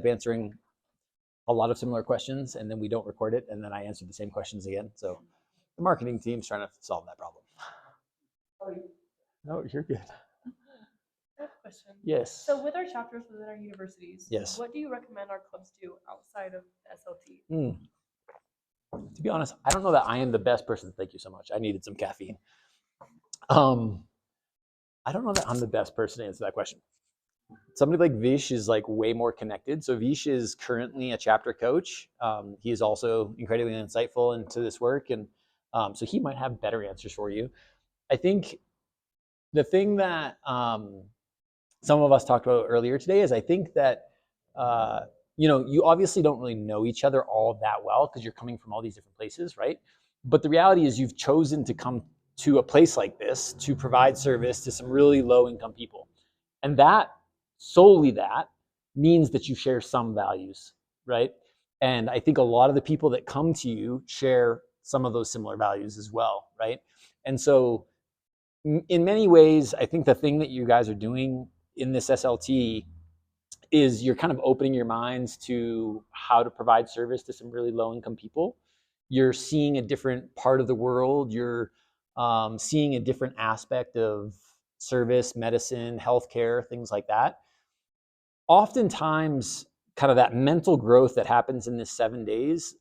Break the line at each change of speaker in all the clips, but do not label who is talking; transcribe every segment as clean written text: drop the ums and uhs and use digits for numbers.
up answering a lot of similar questions, and then we don't record it, and then I answer the same questions again. So the marketing team's trying to solve that problem. No, you're good.
I have a question.
Yes.
So with our chapters within our universities,
yes,
what do you recommend our clubs do outside of SLT?
To be honest, I don't know that I am the best person. Thank you so much. I needed some caffeine. I don't know that I'm the best person to answer that question. Somebody like Vish is like way more connected. So Vish is currently a chapter coach. He is also incredibly insightful into this work, and so he might have better answers for you. I think the thing that some of us talked about earlier today is I think that you obviously don't really know each other all that well because you're coming from all these different places, right? But the reality is you've chosen to come to a place like this to provide service to some really low income people. And that, solely that, means that you share some values, right? And I think a lot of the people that come to you share some of those similar values as well, right? And so in many ways, I think the thing that you guys are doing in this SLT is you're kind of opening your minds to how to provide service to some really low income people. You're seeing a different part of the world. You're seeing a different aspect of service, medicine, healthcare, things like that. Oftentimes, kind of that mental growth that happens in this 7 days,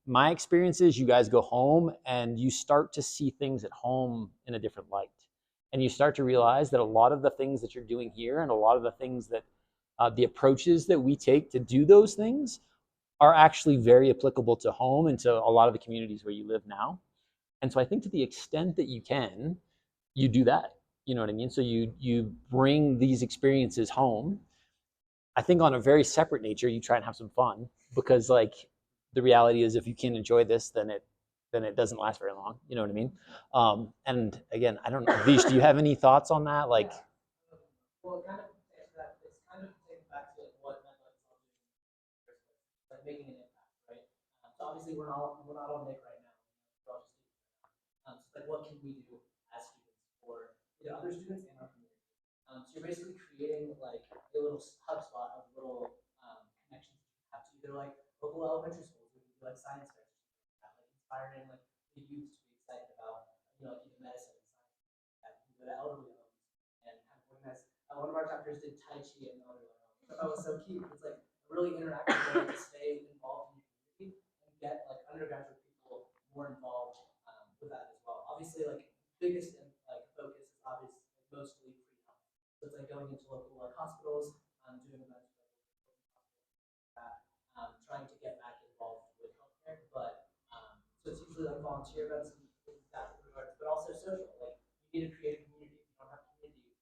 my experience is you guys go home and you start to see things at home in a different light. And you start to realize that a lot of the things that you're doing here and a lot of the things that the approaches that we take to do those things are actually very applicable to home and to a lot of the communities where you live now. And so I think to the extent that you can, you do that. You know what I mean? So you bring these experiences home. I think on a very separate nature, you try and have some fun because like the reality is if you can't enjoy this, then it doesn't last very long. You know what I mean? And again, I don't know. Vish, do you have any thoughts on that? Like,
well, kind of it's kind of taken back to like what MEDLIFE is doing, like making an impact, right? So obviously we're not on Nick right now. We're all just students. So like, what can we do as students for other students in our community? So you're basically creating like a little HubSpot of little connections that you have to either like local elementary schools, we can do like science fairs, like inspiring like the youth to be excited about like even medicine and science. We can go to elderly homes and kind of organize. One of our chapters did Tai Chi in the elderly home. That was so cute. It's like a really interactive way to stay involved in your community and get like undergraduate people more involved with that as well. Obviously, like biggest like focus is obviously like, mostly free health. So it's like going into local hospitals, doing events with that, trying to get back involved with healthcare. But so it's usually like volunteer events in that regard, but also social. Like you need to create a community. If you don't have a community,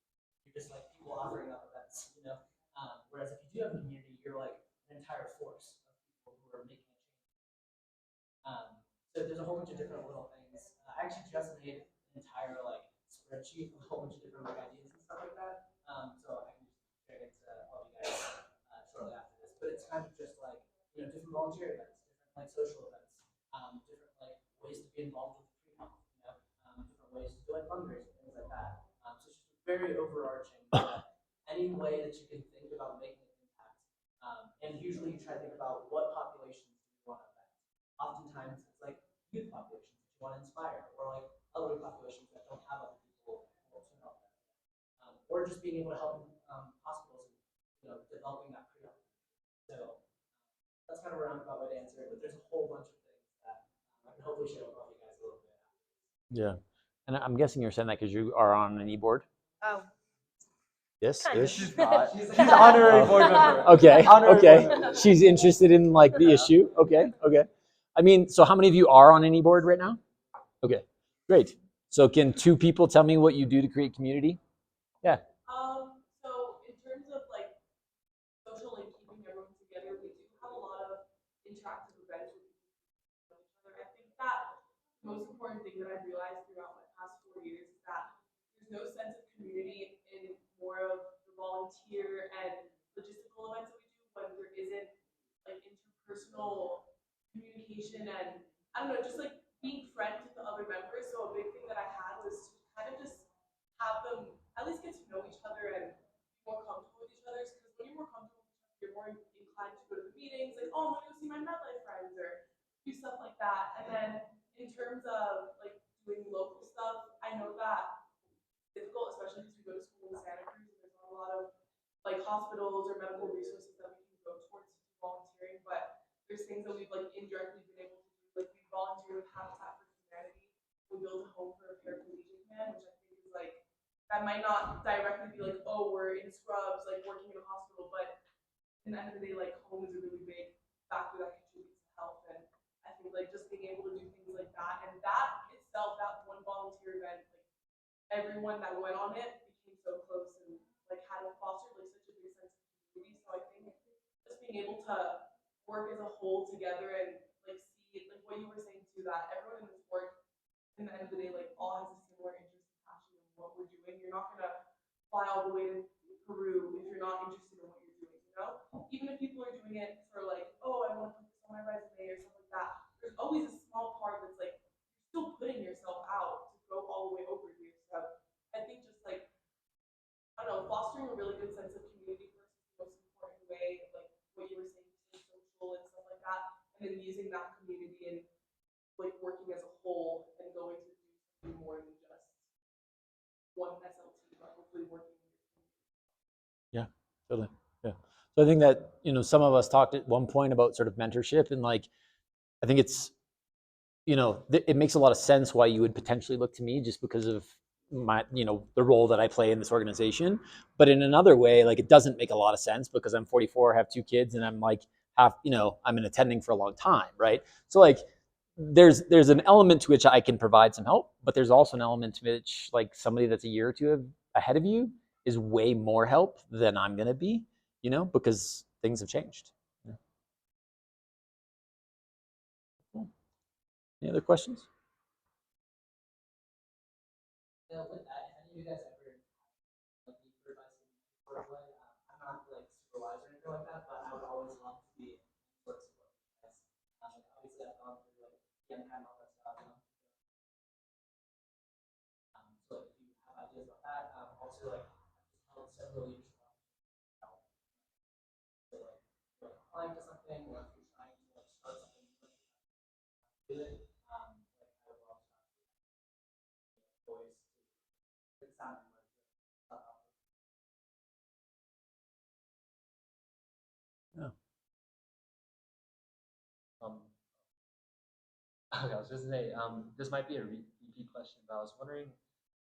you're just like people offering up events, whereas if you do have a community, you're like an entire force of people who are making a change. So there's a whole bunch of different little things. I actually just made an entire like spreadsheet with a whole bunch of different like ideas and stuff like that. So I can just share it to all you guys shortly after this. But it's kind of just like different volunteer events, different like social events, different like ways to be involved with free health, different ways to do like fundraising, things like that. So it's just very overarching. Any way that you can think about making an impact, and usually you try to think about what populations do you want to affect. Oftentimes it's like youth populations that you want to inspire, or like elderly populations that don't have other people to help them, or just being able to help hospitals and developing that pre-op. So that's kind of a roundabout way to answer it, but there's a whole bunch of things that I can hopefully share with all you guys a little bit.
yeah, and I'm guessing you're saying that because you are on an e-board.
Oh.
Yes,
Kind of.
ish.
She's honorary board member.
Okay,
Honorary
okay.
board member.
She's interested in like the issue. Okay, okay. I mean, so how many of you are on any board right now? Okay, great. So can two people tell me what you do to create community? Yeah.
So in terms of like socially keeping everyone together, we do have a lot of interactive events with each other. I think that the most important thing that I've realized throughout my past 4 years is that there's no sense of community in more of the volunteer and logistical events that we do when there isn't like interpersonal communication and I don't know, just like being friends with the other members. So a big thing that I had was to kind of just have them at least get to know each other and be more comfortable with each other. Because when you're more comfortable with each other, you're more inclined time to go to the meetings, like, oh, I'm gonna go see my MedLife friends or do stuff like that. And then in terms of like doing local stuff, I know that it's difficult, especially because we go to school in Santa Cruz and there's not a lot of like hospitals or medical resources that we can go towards volunteering, but there's things that we've like indirectly been able to do. Like we volunteer with Habitat for Humanity. We build a home for a paraplegic man, which I think is like that might not directly be like, oh, we're in scrubs, like working in a hospital, but in the end of the day, like home is a really big factor that contributes to health. And I think like just being able to do things like that and that itself, that one volunteer event, like everyone that went on it became so close and like had fostered like such a big sense of community. So I think just being able to work as a whole together and like see like what you were saying too, that everyone in this work in the end of the day like all has a similar interest and passion in what we're doing. You're not gonna fly all the way to Peru if you're not interested in what you're doing, you know? Even if people are doing it for like, oh, I want to put this on my resume or something like that, there's always a small part that's like you're still putting yourself out to go all the way over here. So I think just like I don't know, fostering a really good sense of community first is the most important way, like what you were saying, social and stuff like that, and then using that community and like working as a whole and going to do something more than just one SLT, but hopefully working.
Yeah, totally. Yeah. So I think that, some of us talked at one point about sort of mentorship, and like, I think it's, it makes a lot of sense why you would potentially look to me just because of my, the role that I play in this organization. But in another way, like it doesn't make a lot of sense because I'm 44, have 2 kids, and I'm like I'm been attending for a long time, right? So like there's an element to which I can provide some help, but there's also an element to which like somebody that's a year or two ahead of you is way more help than I'm gonna be, because things have changed. Yeah. Cool. Any other questions?
With that, if any of you guys ever like need for advice in any sort of way, I'm not like supervisor or anything like that, but I would always love to be sort of support you guys. Like obviously I've gone through like the MCAT and all that stuff. So if you have ideas about that, also like just held several leadership. So like you're applying to something, or if you're trying to like start something, do it. Like I would love to have voice to sound like
Yeah.
Okay, I was just gonna say, this might be a repeat question, but I was wondering,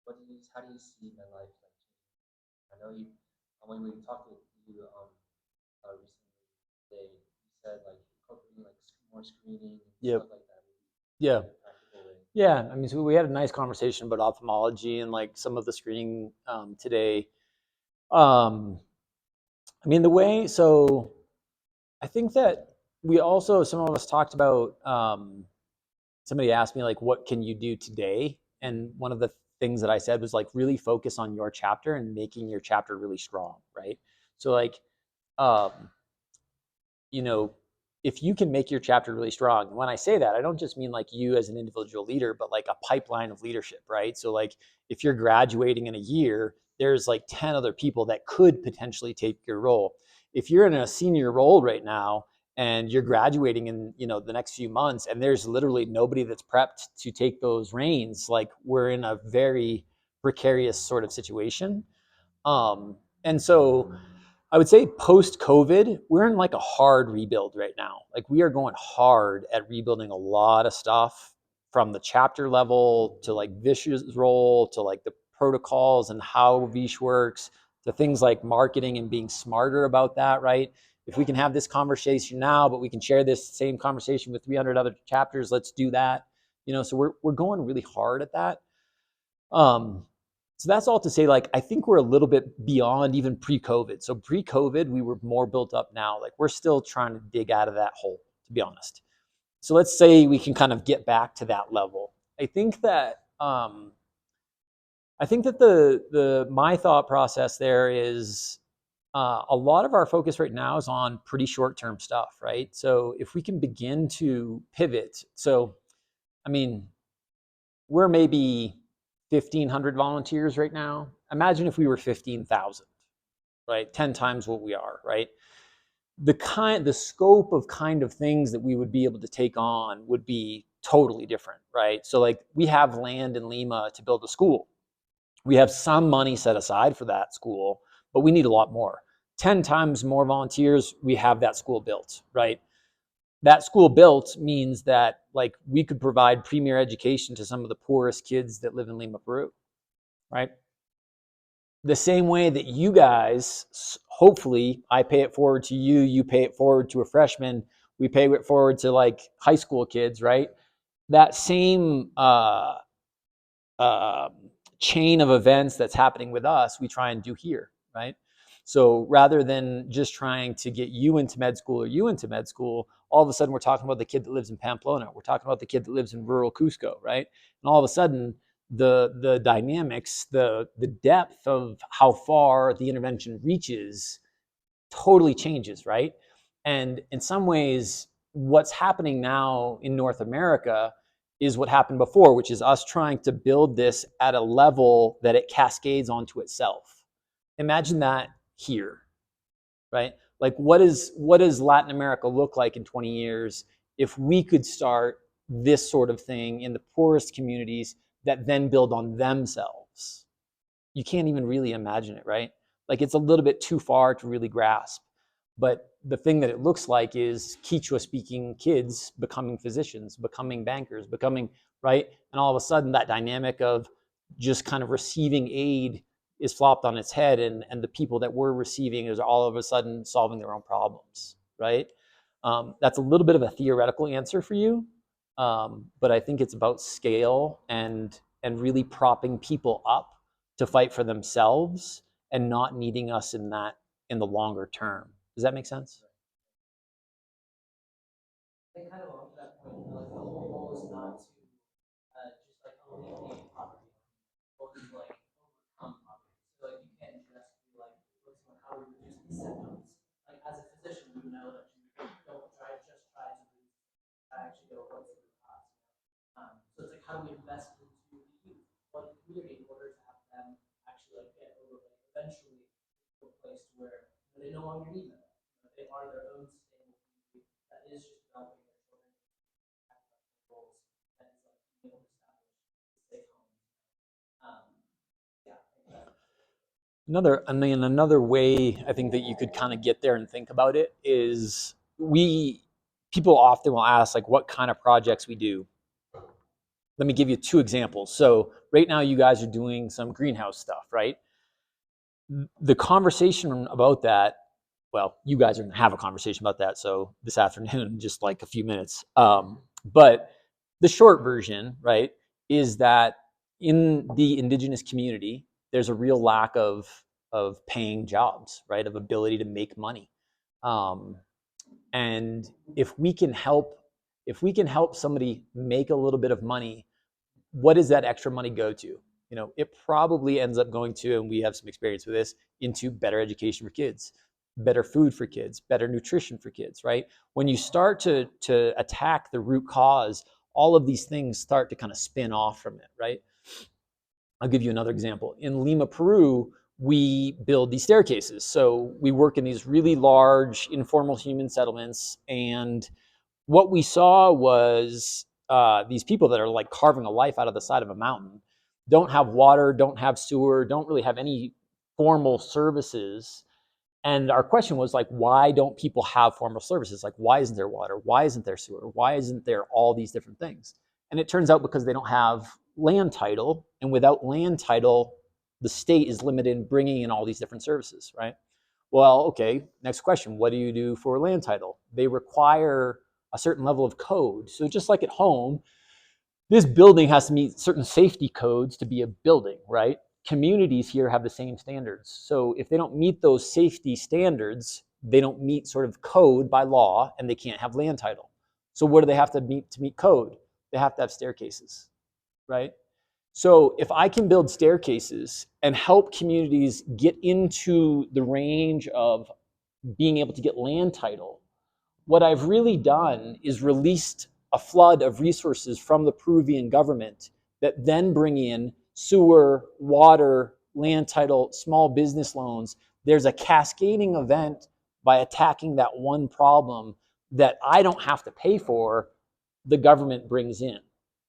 how do you see MedLife like changing? I know when we talked to you recently today, you said like incorporating like more screening and
Yep.
stuff like that would be
Yeah.
a practical way.
Yeah, I mean, so we had a nice conversation about ophthalmology and like some of the screening today. I mean, so I think that some of us talked about, somebody asked me like, what can you do today? And one of the things that I said was like, really focus on your chapter and making your chapter really strong, right? So like, um, you know, if you can make your chapter really strong, and when I say that, I don't just mean like you as an individual leader, but like a pipeline of leadership, right? So like if you're graduating in a year, there's like 10 other people that could potentially take your role. If you're in a senior role right now and you're graduating in, the next few months, and there's literally nobody that's prepped to take those reins, like we're in a very precarious sort of situation. And so I would say post COVID, we're in like a hard rebuild right now. Like we are going hard at rebuilding a lot of stuff from the chapter level to like Vish's role to like the protocols and how Vish works to things like marketing and being smarter about that, right? If we can have this conversation now, but we can share this same conversation with 300 other chapters, let's do that. So we're going really hard at that. So that's all to say, like, I think we're a little bit beyond even pre-COVID. So pre-COVID, we were more built up now. Like we're still trying to dig out of that hole, to be honest. So let's say we can kind of get back to that level. I think that the my thought process there is a lot of our focus right now is on pretty short-term stuff, right? So if we can begin to pivot, so I mean, we're maybe 1,500 volunteers right now. Imagine if we were 15,000, right? 10 times what we are, right? the scope of kind of things that we would be able to take on would be totally different, right? So like we have land in Lima to build a school. We have some money set aside for that school, but we need a lot more. 10 times more volunteers, we have that school built, right? That school built means that like we could provide premier education to some of the poorest kids that live in Lima, Peru, right? The same way that you guys, hopefully, I pay it forward to you, you pay it forward to a freshman, we pay it forward to like high school kids, right? That same uh, chain of events that's happening with us, we try and do here, right? So rather than just trying to get you into med school or you into med school, all of a sudden we're talking about the kid that lives in Pamplona. We're talking about the kid that lives in rural Cusco, right? And all of a sudden, the dynamics, the depth of how far the intervention reaches totally changes, right? And in some ways, what's happening now in North America is what happened before, which is us trying to build this at a level that it cascades onto itself. Imagine that here, right? Like what does Latin America look like in 20 years if we could start this sort of thing in the poorest communities that then build on themselves? You can't even really imagine it, right? Like it's a little bit too far to really grasp. But the thing that it looks like is Quechua speaking kids becoming physicians, becoming bankers, becoming, right? And all of a sudden that dynamic of just kind of receiving aid is flopped on its head, and the people that we're receiving is all of a sudden solving their own problems, right? That's a little bit of a theoretical answer for you, but I think it's about scale and really propping people up to fight for themselves and not needing us in that in the longer term. Does that make sense?
I think kind of along to that point, like the whole goal is not to just like alleviate poverty. The goal is to like overcome poverty. So like you can't just be like focusing on how we reduce these symptoms. Like as a physician, you know that you don't try to reduce. I actually go what's the cost. So it's like how do we invest into the youth, or the community, in order to have them actually like get over like eventually to a place where they no longer need them. They are their own sustainable community that is just developing their children goals that is like being able to establish safe homes. Yeah.
Another way I think that you could kind of get there and think about it is people often will ask like what kind of projects we do. Let me give you two examples. So right now you guys are doing some greenhouse stuff, right? The conversation about that, well, you guys are going to have a conversation about that. So this afternoon, just like a few minutes. But the short version, right, is that in the indigenous community, there's a real lack of paying jobs, right, of ability to make money. And if we can help somebody make a little bit of money, what does that extra money go to? You know, it probably ends up going to, and we have some experience with this, into better education for kids, better food for kids, better nutrition for kids, right? When you start to attack the root cause, all of these things start to kind of spin off from it, right? I'll give you another example. In Lima, Peru, we build these staircases. So we work in these really large informal human settlements, and what we saw was these people that are like carving a life out of the side of a mountain, don't have water, don't have sewer, don't really have any formal services. And our question was like, why don't people have formal services? Like, why isn't there water? Why isn't there sewer? Why isn't there all these different things? And it turns out because they don't have land title, and without land title, the state is limited in bringing in all these different services, right? Well, okay, next question. What do you do for land title? They require a certain level of code. So just like at home, this building has to meet certain safety codes to be a building, right? Communities here have the same standards. So if they don't meet those safety standards, they don't meet sort of code by law, and they can't have land title. So what do they have to meet code? They have to have staircases, right? So if I can build staircases and help communities get into the range of being able to get land title, what I've really done is released a flood of resources from the Peruvian government that then bring in sewer, water, land title, small business loans. There's a cascading event by attacking that one problem that I don't have to pay for, the government brings in.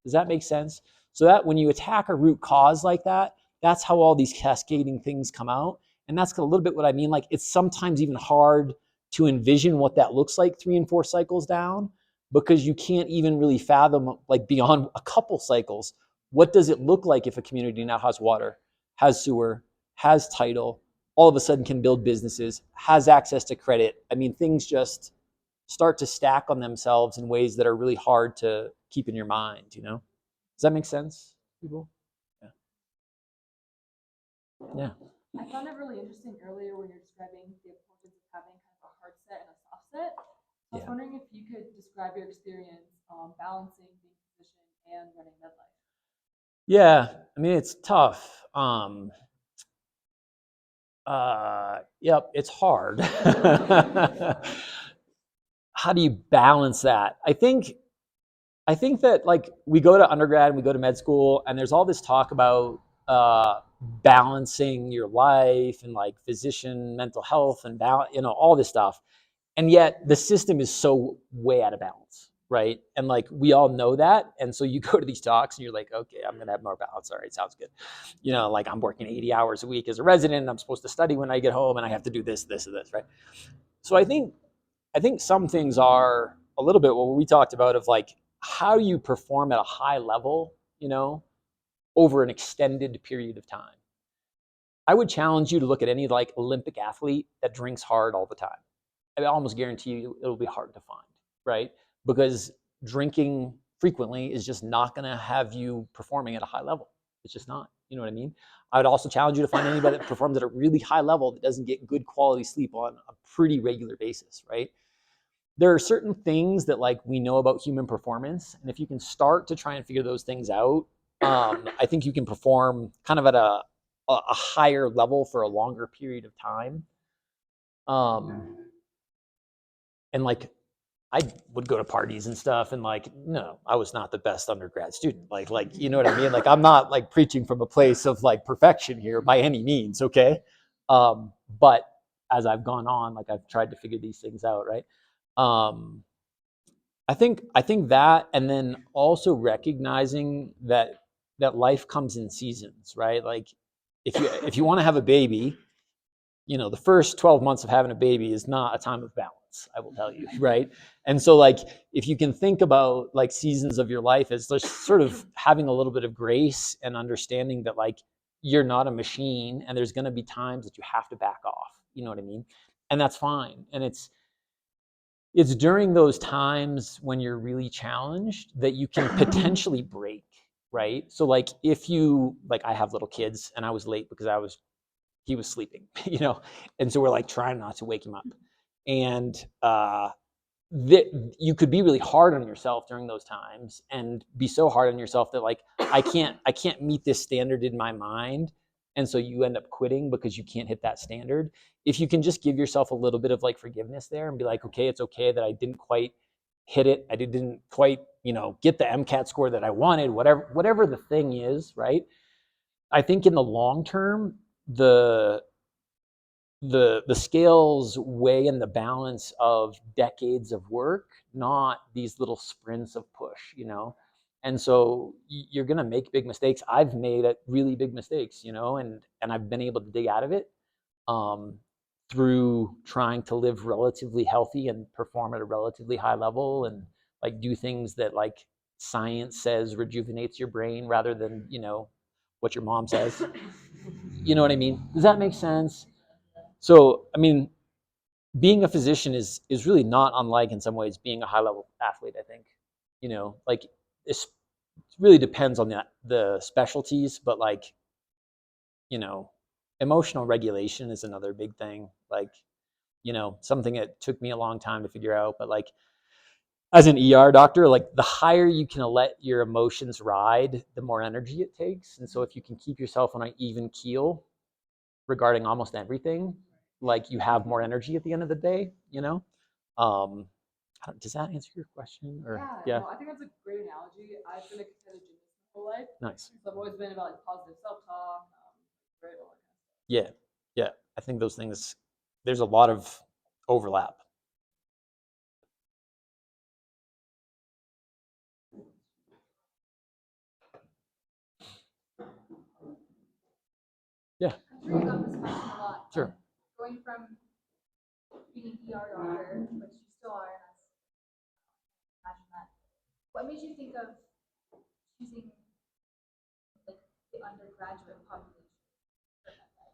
Does that make sense? So that when you attack a root cause like that, that's how all these cascading things come out. And that's a little bit what I mean. Like, it's sometimes even hard to envision what that looks like 3 and 4 cycles down, because you can't even really fathom, like, beyond a couple cycles, what does it look like if a community now has water, has sewer, has title, all of a sudden can build businesses, has access to credit. I mean, things just start to stack on themselves in ways that are really hard to keep in your mind, you know? Does that make sense, people? Yeah. Yeah.
I found it really interesting earlier when you're describing the importance of having kind of a hard set and a soft set. So I was
Yeah.
wondering if you could describe your experience balancing being a physician and running MedLife.
Yeah, I mean, it's tough. Yep, it's hard. How do you balance that? I think that, like, we go to undergrad and we go to med school, and there's all this talk about balancing your life and like physician mental health and balance, you know, all this stuff. And yet the system is so way out of balance, right? And like, we all know that. And so you go to these talks and you're like, okay, I'm gonna have more balance. All right, sounds good. You know, like, I'm working 80 hours a week as a resident, and I'm supposed to study when I get home, and I have to do this, this, and this, right? So I think some things are a little bit what we talked about, of like, how do you perform at a high level, you know, over an extended period of time. I would challenge you to look at any like Olympic athlete that drinks hard all the time. I almost guarantee you it'll be hard to find, right? Because drinking frequently is just not going to have you performing at a high level. It's just not. You know what I mean? I would also challenge you to find anybody that performs at a really high level that doesn't get good quality sleep on a pretty regular basis, right? There are certain things that, like, we know about human performance, and if you can start to try and figure those things out, I think you can perform kind of at a higher level for a longer period of time. And like, I would go to parties and stuff, and like, no, I was not the best undergrad student. Like, you know what I mean? Like, I'm not like preaching from a place of like perfection here by any means, okay? But as I've gone on, like, I've tried to figure these things out, right? Um, I think that, and then also recognizing that life comes in seasons, right? Like, if you want to have a baby, you know, the first 12 months of having a baby is not a time of balance, I will tell you, right? And so, like, if you can think about like seasons of your life as just sort of having a little bit of grace and understanding that, like, you're not a machine, and there's going to be times that you have to back off, you know what I mean? And that's fine. And it's during those times when you're really challenged that you can potentially break, right? So like, if you, like, I have little kids, and I was late because he was sleeping, you know, and so we're like trying not to wake him up, and you could be really hard on yourself during those times, and be so hard on yourself that, like, I can't meet this standard in my mind, and so you end up quitting because you can't hit that standard. If you can just give yourself a little bit of like forgiveness there, and be like, okay, it's okay that I didn't quite hit it, I didn't quite, you know, get the MCAT score that I wanted, whatever the thing is, right? I think in the long term, the the scales weigh in the balance of decades of work, not these little sprints of push, you know. And so you're going to make big mistakes. I've made really big mistakes, you know, and I've been able to dig out of it, um, through trying to live relatively healthy and perform at a relatively high level, and like do things that, like, science says rejuvenates your brain rather than, you know, what your mom says. You know what I mean? Does that make sense? So, I mean, being a physician is really not unlike, in some ways, being a high level athlete. I think, you know, like, it really depends on the specialties, but like, you know, emotional regulation is another big thing. Like, you know, something that took me a long time to figure out, but like, as an ER doctor, like, the higher you can let your emotions ride, the more energy it takes. And so if you can keep yourself on an even keel regarding almost everything, like, you have more energy at the end of the day, you know? Um, does that answer your question? Or
Yeah, no, I think that's a great analogy. I've been a competitive gymnast my whole life,
Nice.
so I've always been about like positive self-talk, right, all that kind of stuff.
Yeah, yeah. I think those things. There's a lot of overlap. Yeah.
I'm sure you got this question a lot.
Sure.
Going from being an ER doctor, which you still are, and that's imagine that. What made you think of choosing like the undergraduate population?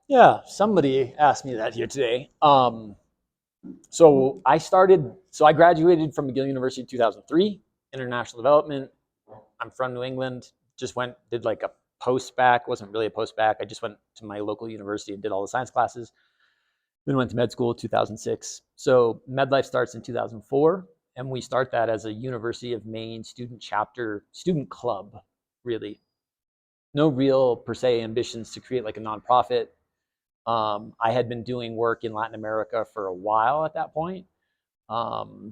Yeah, somebody asked me that here today. So I graduated from McGill University in 2003, international development. I'm from New England. Just did like a post-bac, wasn't really a post-bac. I just went to my local university and did all the science classes. Then went to med school in 2006. So MEDLIFE starts in 2004, and we start that as a University of Maine student club, really. No real, per se, ambitions to create like a nonprofit. I had been doing work in Latin America for a while at that point. The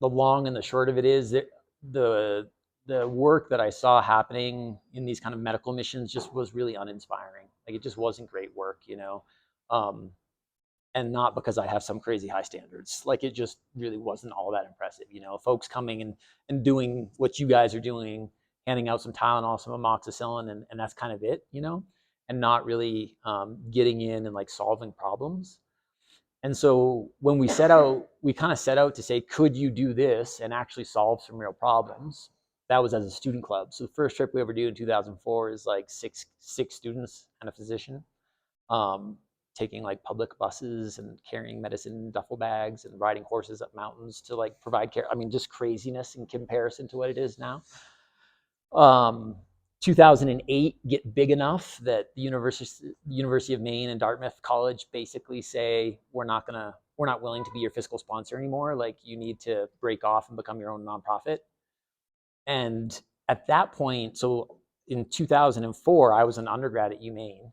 long and the short of it is that the work that I saw happening in these kind of medical missions just was really uninspiring. Like it just wasn't great work, you know. And not because I have some crazy high standards. Like it just really wasn't all that impressive, you know. Folks coming and doing what you guys are doing, handing out some Tylenol, some amoxicillin, and that's kind of it, you know, and not really getting in and like solving problems. And so when we kind of set out to say, could you do this and actually solve some real problems? That was as a student club. So the first trip we ever do in 2004 is like six students and a physician, taking like public buses and carrying medicine in duffel bags and riding horses up mountains to like provide care. I mean, just craziness in comparison to what it is now. 2008 get big enough that the University of Maine and Dartmouth College basically say we're not willing to be your fiscal sponsor anymore. Like you need to break off and become your own nonprofit. And at that point, so in 2004, I was an undergrad at UMaine.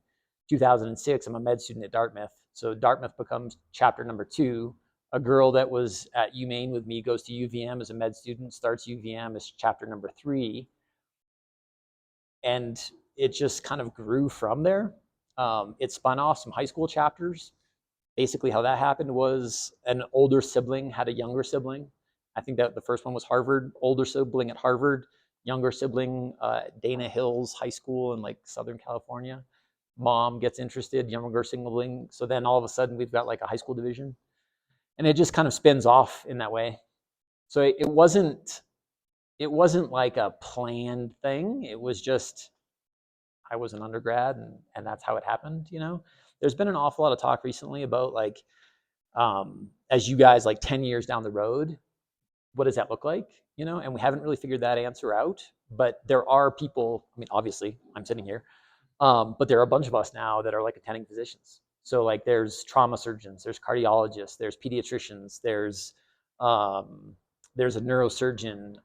2006, I'm a med student at Dartmouth. So Dartmouth becomes chapter number 2. A girl that was at UMaine with me goes to UVM as a med student, starts UVM as chapter number 3. And it just kind of grew from there. It spun off some high school chapters. Basically how that happened was an older sibling had a younger sibling. I think that the first one was Harvard, older sibling at Harvard, younger sibling at Dana Hills High School in like Southern California. Mom gets interested, younger sibling. So then all of a sudden we've got like a high school division. And it just kind of spins off in that way. So it wasn't like a planned thing. It was just, I was an undergrad and that's how it happened, you know? There's been an awful lot of talk recently about like, as you guys like 10 years down the road, what does that look like, you know? And we haven't really figured that answer out, but there are people, I mean, obviously I'm sitting here, but there are a bunch of us now that are like attending physicians. So like there's trauma surgeons, there's cardiologists, there's pediatricians, there's a neurosurgeon,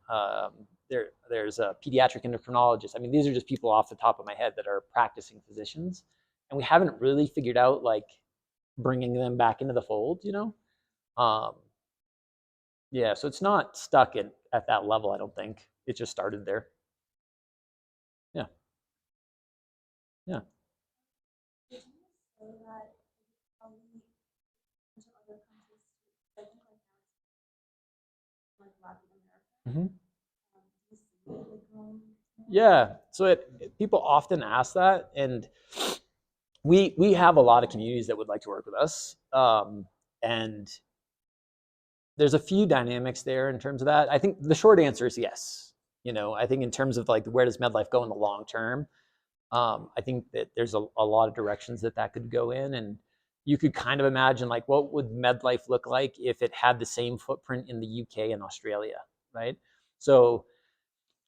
there's a pediatric endocrinologist. I mean, these are just people off the top of my head that are practicing physicians. And we haven't really figured out like bringing them back into the fold, you know? Yeah, so it's not stuck at that level, I don't think. It just started there. Yeah. Yeah.
Did you say that probably into other countries, I think like Latin America?
Mm-hmm.
Do you see it like growing?
Yeah, so people often ask that, and we have a lot of communities that would like to work with us, and there's a few dynamics there in terms of that. I think the short answer is yes. You know, I think in terms of like where does MedLife go in the long term, I think that there's a lot of directions that could go in, and you could kind of imagine like what would MedLife look like if it had the same footprint in the UK and Australia, right? So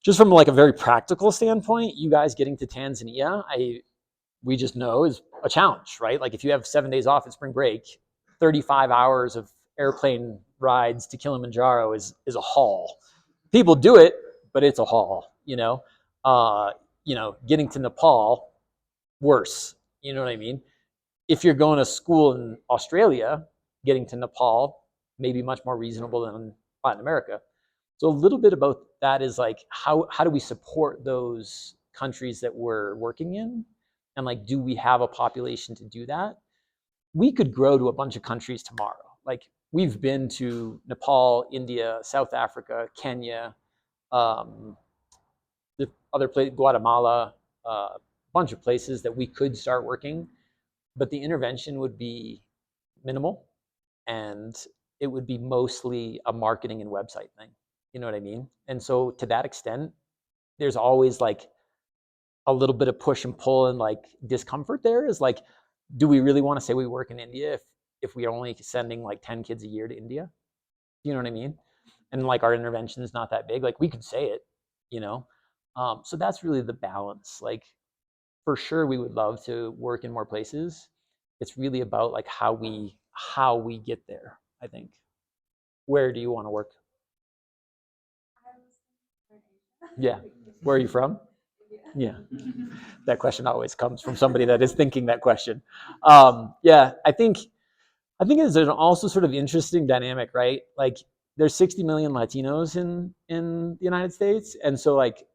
just from like a very practical standpoint, you guys getting to Tanzania, we just know is a challenge, right? Like if you have 7 days off at spring break, 35 hours of airplane rides to Kilimanjaro is a haul. People do it, but it's a haul, you know? Getting to Nepal, worse, you know what I mean? If you're going to school in Australia, getting to Nepal may be much more reasonable than Latin America. So a little bit about that is like, how do we support those countries that we're working in? And like, do we have a population to do that? We could grow to a bunch of countries tomorrow. like we've been to Nepal, India, South Africa, Kenya, the other place, Guatemala, a bunch of places that we could start working, but the intervention would be minimal, and it would be mostly a marketing and website thing. You know what I mean? And so to that extent, there's always like a little bit of push and pull and like discomfort there is like, do we really want to say we work in India if we are only sending like 10 kids a year to India? You know what I mean? And like our intervention is not that big. Like we could say it, you know? So that's really the balance. Like for sure we would love to work in more places. It's really about like how we get there, I think. Where do you want to work? Yeah. Where are you from? Yeah. That question always comes from somebody that is thinking that question. Yeah, I think it's an also sort of interesting dynamic, right? Like there's 60 million Latinos in the United States, and so like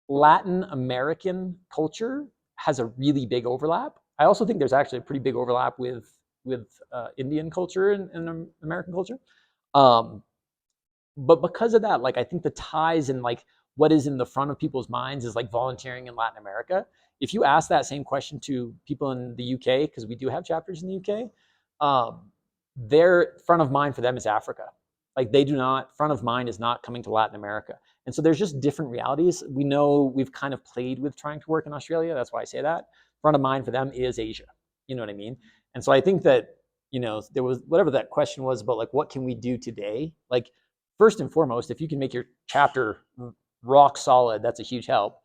Latin American culture has a really big overlap. I also think there's actually a pretty big overlap with Indian culture and American culture. Um, but because of that, like I think the ties and like what is in the front of people's minds is like volunteering in Latin America. If you ask that same question to people in the UK, because we do have chapters in the UK, their front of mind for them is Africa. Like they do not, front of mind is not coming to Latin America. And so there's just different realities. We know we've kind of played with trying to work in Australia. That's why I say that. Front of mind for them is Asia. You know what I mean? And so I think that, you know, there was whatever that question was about, like, what can we do today? Like, first and foremost, if you can make your chapter rock solid, that's a huge help.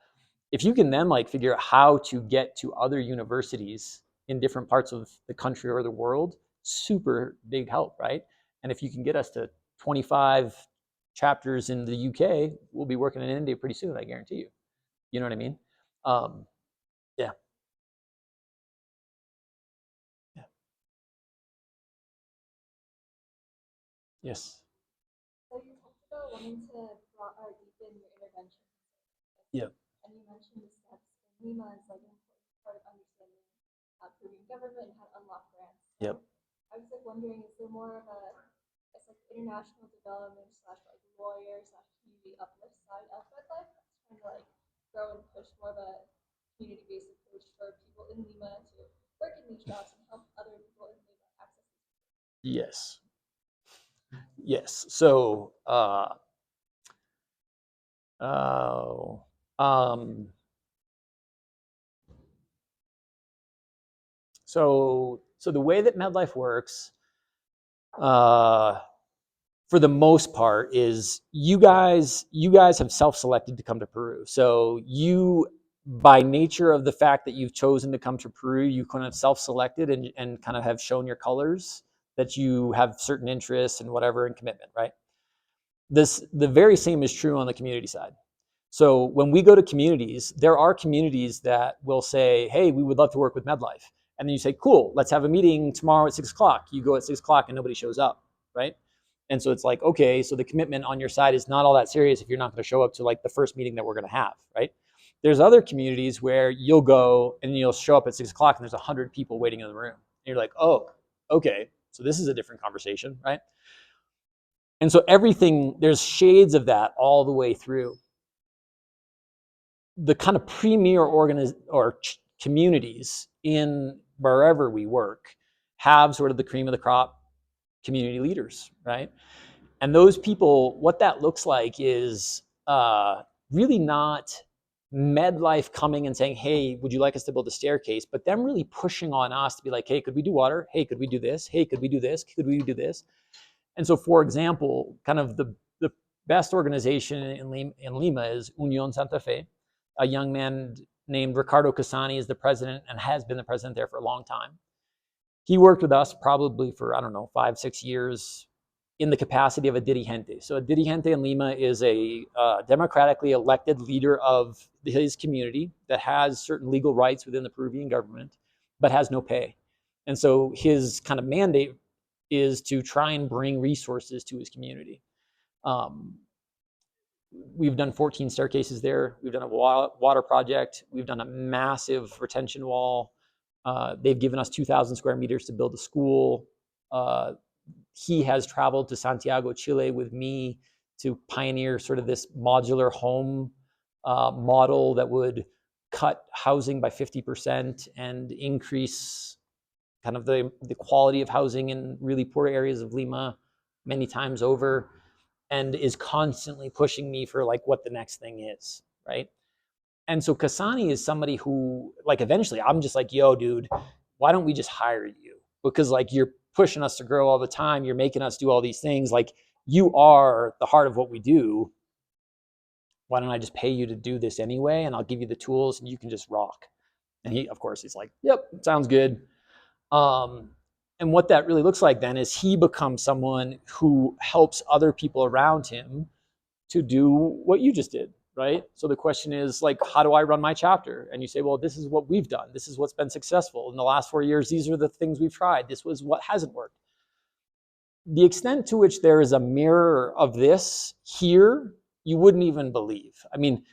If you can then like figure out how to get to other universities in different parts of the country or the world, super big help, right? And if you can get us to 25 chapters in the UK, we'll be working in India pretty soon, I guarantee you. You know what I mean? Yeah. Yeah. Yes.
So you talked about wanting to deepen your intervention.
Yeah.
And you mentioned the steps in Lima is like an important part of understanding Peruvian government and how to unlock grants.
Yep.
I was like wondering, is there more of a it's like international development slash like lawyer slash community uplift side of MedLife that's trying to like grow and push more of a community based approach for people in Lima to work in these jobs and help other people in Lima access these.
Yes. Yes. So, oh, so the way that MedLife works, for the most part, is you guys have self-selected to come to Peru. So you, by nature of the fact that you've chosen to come to Peru, you kind of self-selected and kind of have shown your colors that you have certain interests and whatever and commitment, right? The very same is true on the community side. So when we go to communities, there are communities that will say, hey, we would love to work with MedLife. And then you say, cool, let's have a meeting tomorrow at 6 o'clock. You go at 6 o'clock and nobody shows up, right? And so it's like, okay, so the commitment on your side is not all that serious if you're not going to show up to like the first meeting that we're going to have, right? There's other communities where you'll go and you'll show up at 6 o'clock and there's 100 people waiting in the room. And you're like, oh, okay, so this is a different conversation, right? And so everything, there's shades of that all the way through. The kind of premier communities in wherever we work have sort of the cream of the crop community leaders, right? And those people, what that looks like is really not MedLife coming and saying, hey, would you like us to build a staircase? But them really pushing on us to be like, hey, could we do water? Hey, could we do this? Hey, could we do this? Could we do this? And so, for example, kind of the best organization in Lima is Unión Santa Fe. A young man named Ricardo Casani is the president and has been the president there for a long time. He worked with us probably for, I don't know, 5-6 years in the capacity of a dirigente. So a dirigente in Lima is a democratically elected leader of his community that has certain legal rights within the Peruvian government, but has no pay. And so his kind of mandate is to try and bring resources to his community. We've done 14 staircases there. We've done a water project. We've done a massive retention wall. They've given us 2,000 square meters to build a school. he has traveled to Santiago, Chile with me to pioneer sort of this modular home model that would cut housing by 50% and increase kind of the quality of housing in really poor areas of Lima many times over, and is constantly pushing me for like what the next thing is, right? And so Kasani is somebody who, like, eventually I'm just like, yo, dude, why don't we just hire you? Because like you're pushing us to grow all the time, you're making us do all these things, like you are the heart of what we do. Why don't I just pay you to do this anyway, and I'll give you the tools and you can just rock? And he, of course, he's like, yep, sounds good. And what that really looks like then is he becomes someone who helps other people around him to do what you just did, right? So the question is like, how do I run my chapter? And you say, well, this is what we've done. This is what's been successful in the last 4 years. These are the things we've tried. This was what hasn't worked. The extent to which there is a mirror of this here, you wouldn't even believe. I mean,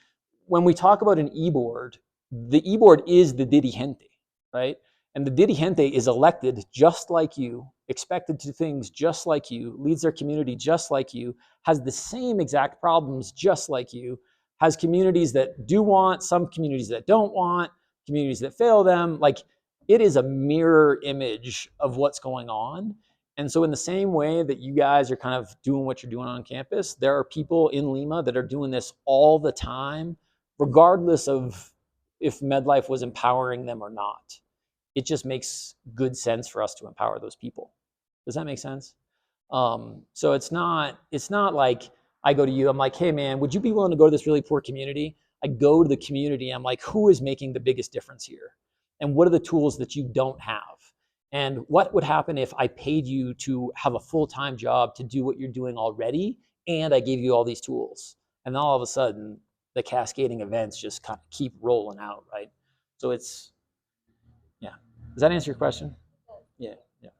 when we talk about an e-board, the e-board is the dirigente, right? And the dirigente is elected just like you, expected to things just like you, leads their community just like you, has the same exact problems just like you, has communities that do want, some communities that don't want, communities that fail them. Like, it is a mirror image of what's going on. And so in the same way that you guys are kind of doing what you're doing on campus, there are people in Lima that are doing this all the time, regardless of if MedLife was empowering them or not. It just makes good sense for us to empower those people. Does that make sense? So it's not like I go to you, I'm like, hey man, would you be willing to go to this really poor community? I go to the community, I'm like, who is making the biggest difference here? And what are the tools that you don't have? And what would happen if I paid you to have a full-time job to do what you're doing already, and I gave you all these tools? And then all of a sudden, the cascading events just kind of keep rolling out, right? So it's, yeah. Does that answer your question? Yeah, yeah.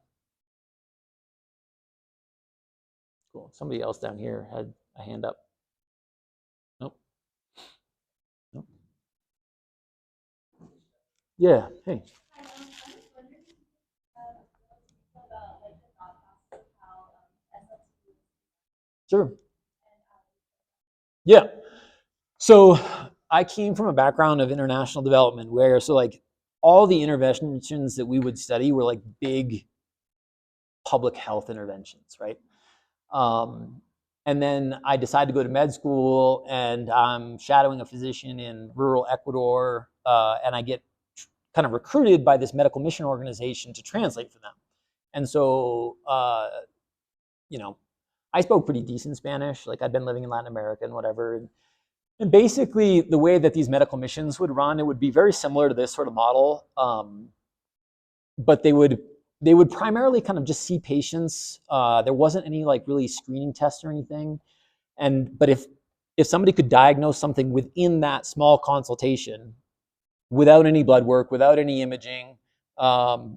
Cool. Somebody else down here had a hand up. Nope. Nope. Yeah. Hey. Sure. Yeah. So I came from a background of international development where, so like all the interventions that we would study were like big public health interventions, right? And then I decided to go to med school, and I'm shadowing a physician in rural Ecuador, and I get kind of recruited by this medical mission organization to translate for them. And so, you know, I spoke pretty decent Spanish. Like, I'd been living in Latin America and whatever. And basically, the way that these medical missions would run, it would be very similar to this sort of model. But they would primarily kind of just see patients. There wasn't any like really screening tests or anything. But if somebody could diagnose something within that small consultation, without any blood work, without any imaging,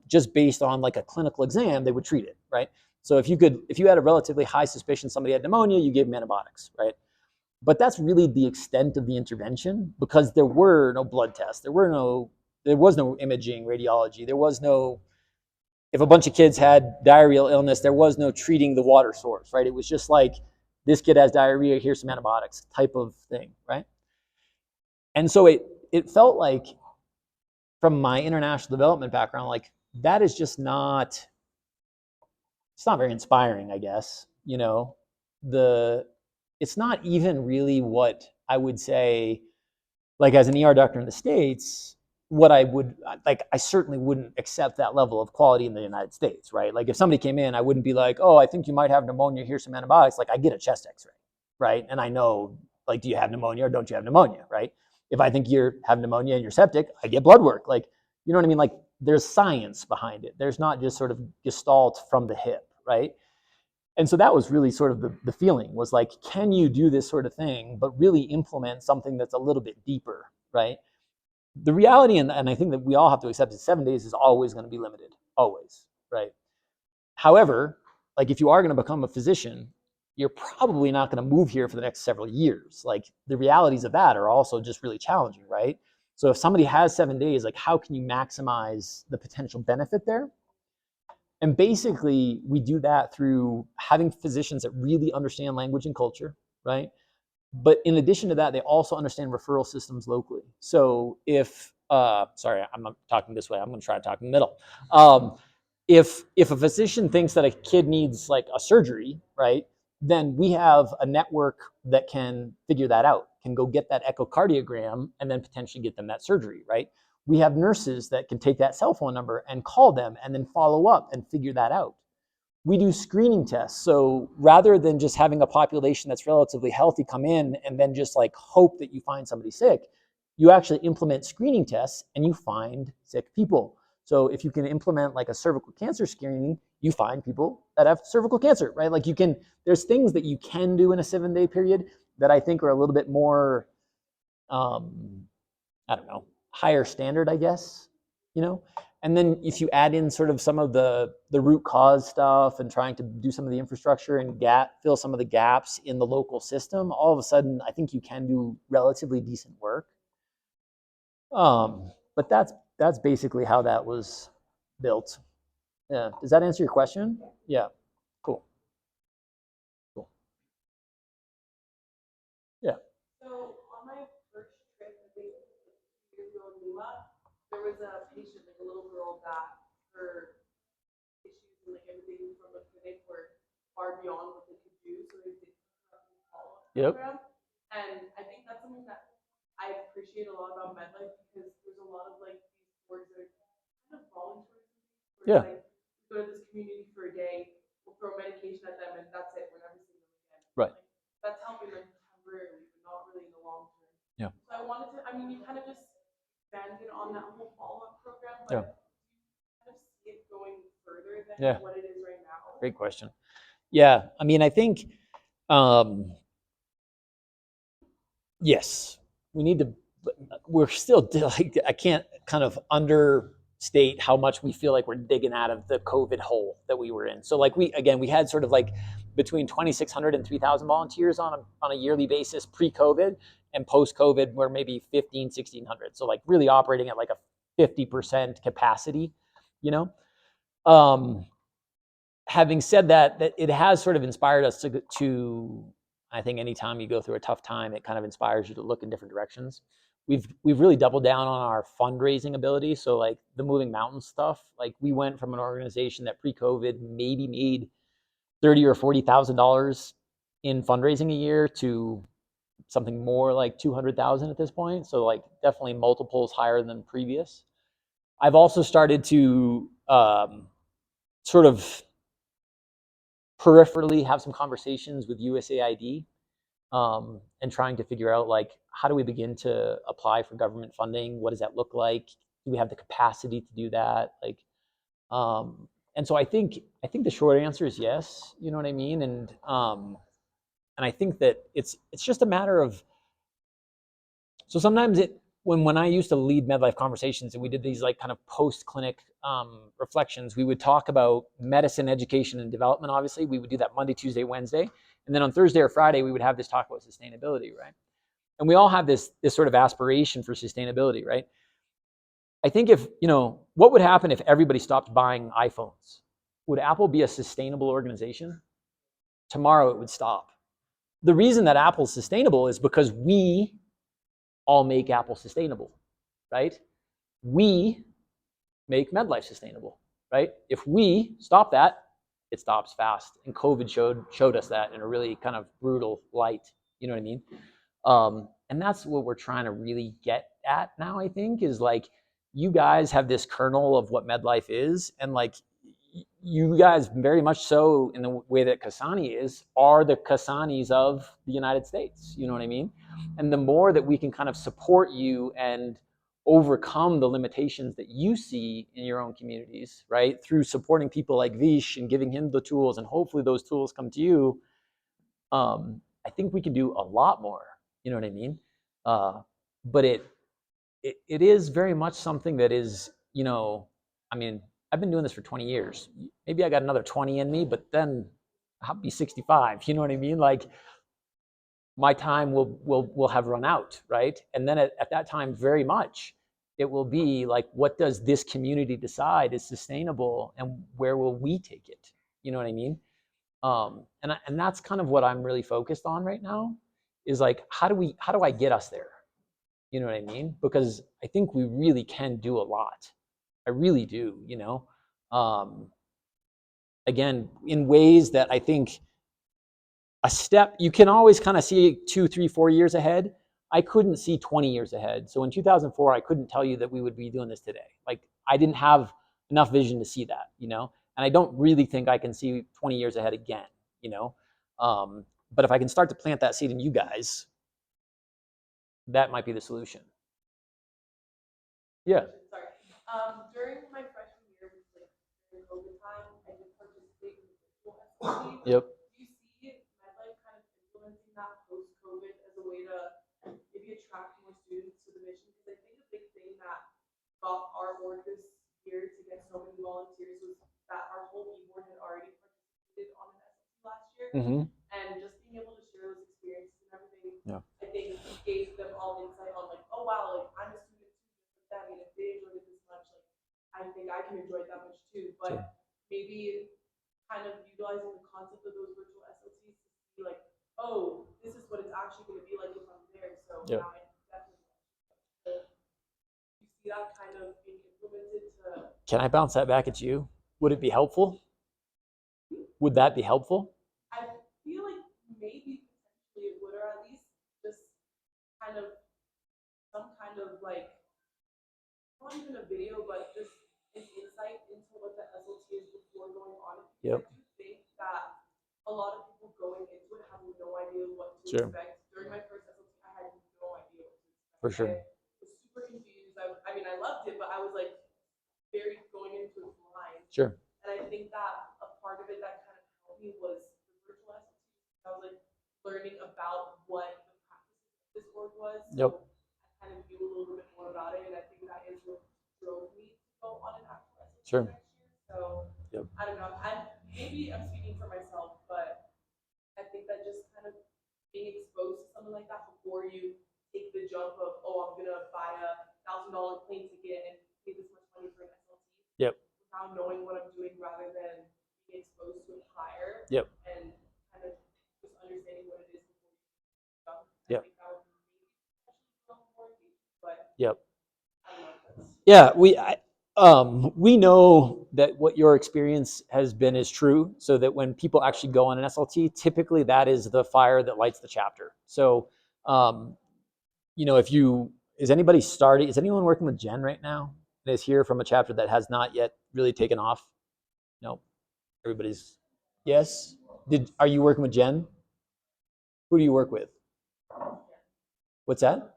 just based on like a clinical exam, they would treat it, right? So if you had a relatively high suspicion somebody had pneumonia, you gave them antibiotics, right? But that's really the extent of the intervention, because there were no blood tests, there was no imaging, radiology, there was no, if a bunch of kids had diarrheal illness, there was no treating the water source, right? It was just like, this kid has diarrhea, here's some antibiotics type of thing, right? And so it felt like, from my international development background, like that is just not, it's not very inspiring, I guess. You know, it's not even really what I would say, like as an ER doctor in the States, what I would, like, I certainly wouldn't accept that level of quality in the United States, right? Like if somebody came in, I wouldn't be like, oh, I think you might have pneumonia, here's some antibiotics. Like I get a chest x-ray, right? And I know, like, do you have pneumonia or don't you have pneumonia, right? If I think you have pneumonia and you're septic, I get blood work. Like, you know what I mean? Like there's science behind it. There's not just sort of gestalt from the hip, right? And so that was really sort of the feeling, was like, can you do this sort of thing, but really implement something that's a little bit deeper, right? The reality, and I think that we all have to accept, is 7 days is always going to be limited, always, right? However, like if you are going to become a physician, you're probably not going to move here for the next several years. Like the realities of that are also just really challenging, right? So if somebody has 7 days, like how can you maximize the potential benefit there? And basically, we do that through having physicians that really understand language and culture, right? But in addition to that, they also understand referral systems locally. So if, sorry, I'm not talking this way. I'm going to try to talk in the middle. If a physician thinks that a kid needs like a surgery, right, then we have a network that can figure that out, can go get that echocardiogram and then potentially get them that surgery, right? We have nurses that can take that cell phone number and call them and then follow up and figure that out. We do screening tests. So rather than just having a population that's relatively healthy come in and then just like hope that you find somebody sick, you actually implement screening tests and you find sick people. So if you can implement like a cervical cancer screening, you find people that have cervical cancer, right? Like you can, there's things that you can do in a 7-day period that I think are a little bit more, I don't know, higher standard, I guess, you know? And then if you add in sort of some of the root cause stuff and trying to do some of the infrastructure and fill some of the gaps in the local system, all of a sudden, I think you can do relatively decent work. But that's basically how that was built. Yeah. Does that answer your question? Yeah. Cool. Cool. Yeah.
So on my first trip, I think 2 years ago in Lima, there was a patient, like a little girl, that her issues and like everything from the clinic were far beyond what they could do, so they did a follow-up program. And I think that's something that I appreciate a lot about MedLife, because there's a lot of like these boards that are kind of voluntary.
Yeah.
Like, we go to this community for a day, we'll throw medication at them, and that's it. We're never seeing them again.
Right.
Like, that's helping them temporarily, but not really in the long term.
Yeah.
So I wanted to, I mean, you kind of just expanded on that whole follow-up program, but
Yeah.
you kind of see it going further than
Yeah.
what it is right now.
Great question. Yeah. I mean, I think, yes, we need to, we're still, like, I can't kind of understate how much we feel like we're digging out of the COVID hole that we were in. So like we had sort of like between 2,600 and 3,000 volunteers on a yearly basis pre-COVID, and post-COVID we're maybe 15, 1,600. So like really operating at like a 50% capacity, you know? Having said that it has sort of inspired us to, I think anytime you go through a tough time, it kind of inspires you to look in different directions. We've really doubled down on our fundraising ability. So like the Moving Mountains stuff, like we went from an organization that pre-COVID maybe made $30,000 or $40,000 in fundraising a year to something more like 200,000 at this point. So like definitely multiples higher than previous. I've also started to sort of peripherally have some conversations with USAID, and trying to figure out like, how do we begin to apply for government funding? What does that look like? Do we have the capacity to do that? Like, and so I think the short answer is yes. You know what I mean? And I think that it's just a matter of, so sometimes when I used to lead MedLife conversations and we did these like kind of post-clinic reflections, we would talk about medicine, education, and development. Obviously, we would do that Monday, Tuesday, Wednesday. And then on Thursday or Friday, we would have this talk about sustainability, right? And we all have this sort of aspiration for sustainability, right? I think if, what would happen if everybody stopped buying iPhones? Would Apple be a sustainable organization? Tomorrow it would stop. The reason that Apple's sustainable is because we all make Apple sustainable, right? We make MedLife sustainable, right? If we stop that, it stops fast. And COVID showed us that in a really kind of brutal light. You know what I mean? And that's what we're trying to really get at now, I think, is like, you guys have this kernel of what MedLife is, and like, you guys very much so, in the way that Kasani is, are the Kasanis of the United States. You know what I mean? And the more that we can kind of support you and overcome the limitations that you see in your own communities, right? Through supporting people like Vish and giving him the tools, and hopefully those tools come to you. I think we can do a lot more. You know what I mean? But it is very much something that is, I mean, I've been doing this for 20 years. Maybe I got another 20 in me, but then I'll be 65. You know what I mean? Like, my time will have run out, right? And then at that time, very much, It will be like, what does this community decide is sustainable, and where will we take it? You know what I mean? And that's kind of what I'm really focused on right now, is like, how do I get us there? You know what I mean? Because I think we really can do a lot. I really do, you know? Again, in ways that I think a step, you can always kind of see 2, 3, 4 years ahead. I couldn't see 20 years ahead. So in 2004, I couldn't tell you that we would be doing this today. Like, I didn't have enough vision to see that, you know? And I don't really think I can see 20 years ahead again, you know? But if I can start to plant that seed in you guys, that might be the solution. Yeah.
Sorry. During my freshman year, like during COVID time, I did participate in the virtual SLT.
Yep.
Do you see MedLife kind of implementing that post-COVID as a way to maybe attract more students to the mission? Because I think a big thing that got our board this year to get so many volunteers was that our whole e-board had already participated on an SLT last year.
Mm-hmm.
And just being able to share those experiences and everything,
Yeah.
I think gave them all insight on like, oh wow, like I'm a student too, just like that. I mean, if they enjoyed it this much, like I think I can enjoy it that much too. But
Sure.
maybe kind of utilizing the concept of those virtual SLTs to be like, oh, this is what it's actually going to be like if I'm there. So
Yep.
now I definitely you see that kind of being implemented to.
Can I bounce that back at you? Would it be helpful? Would that be helpful?
I feel like maybe potentially it would, or at least just kind of some kind of like, not even a video, but just an insight into what the SLT is before going on.
Yep.
I do think that a lot of people going into it have no idea what to
Sure.
expect. During my first SLT, I had no idea what to expect.
For sure.
I was super confused. I mean, I loved it, but I was like very going into it blind.
Sure.
And I think that a part of it that kind of helped me was the virtual SLT. I was like learning about what the practice of this org was.
Yep.
So I kind of knew a little bit more about it, and I think that is what drove me to go on an actual SLT
Sure.
next year. So
Yep.
I don't know. Maybe I'm speaking for myself, but I think that just kind of being exposed to something like that before you take the jump of, oh, I'm gonna buy a $1,000 plane ticket and pay this much money for an SLT.
Yep.
Without knowing what I'm doing, rather than being exposed to it prior.
Yep.
And kind of just understanding what it is before you jump.
Yep.
I think that would maybe potentially feel more engaged, but
Yep.
I don't know if that's.
Yeah, we know that what your experience has been is true, so that when people actually go on an SLT, typically that is the fire that lights the chapter. So, you know, is anyone working with Jen right now that is here from a chapter that has not yet really taken off? No, everybody's, yes? Are you working with Jen? Who do you work with? What's that?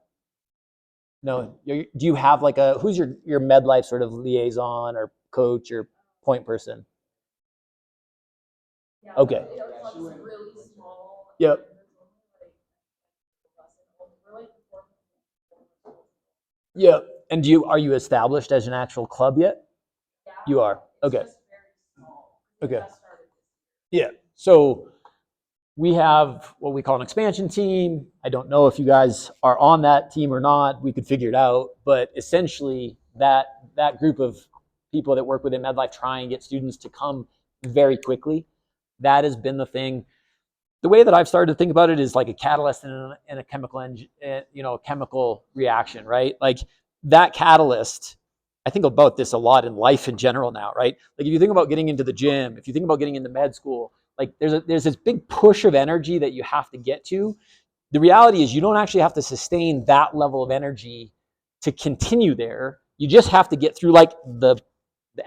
No, do you have like who's your MedLife sort of liaison or coach or point person?
Yeah,
Okay.
It was really small.
Yep.
We're like
Yeah. And are you established as an actual club yet?
yeah,
You are.
it's
Okay.
just very small. We
Okay.
just started this.
Yeah. So we have what we call an expansion team. I don't know if you guys are on that team or not. We could figure it out. But essentially, that group of people that work within MedLife try and get students to come very quickly. That has been the thing. The way that I've started to think about it is like a catalyst in a chemical reaction, right? Like that catalyst. I think about this a lot in life in general now, right? Like if you think about getting into the gym, if you think about getting into med school, like there's this big push of energy that you have to get to. The reality is you don't actually have to sustain that level of energy to continue there. You just have to get through, like the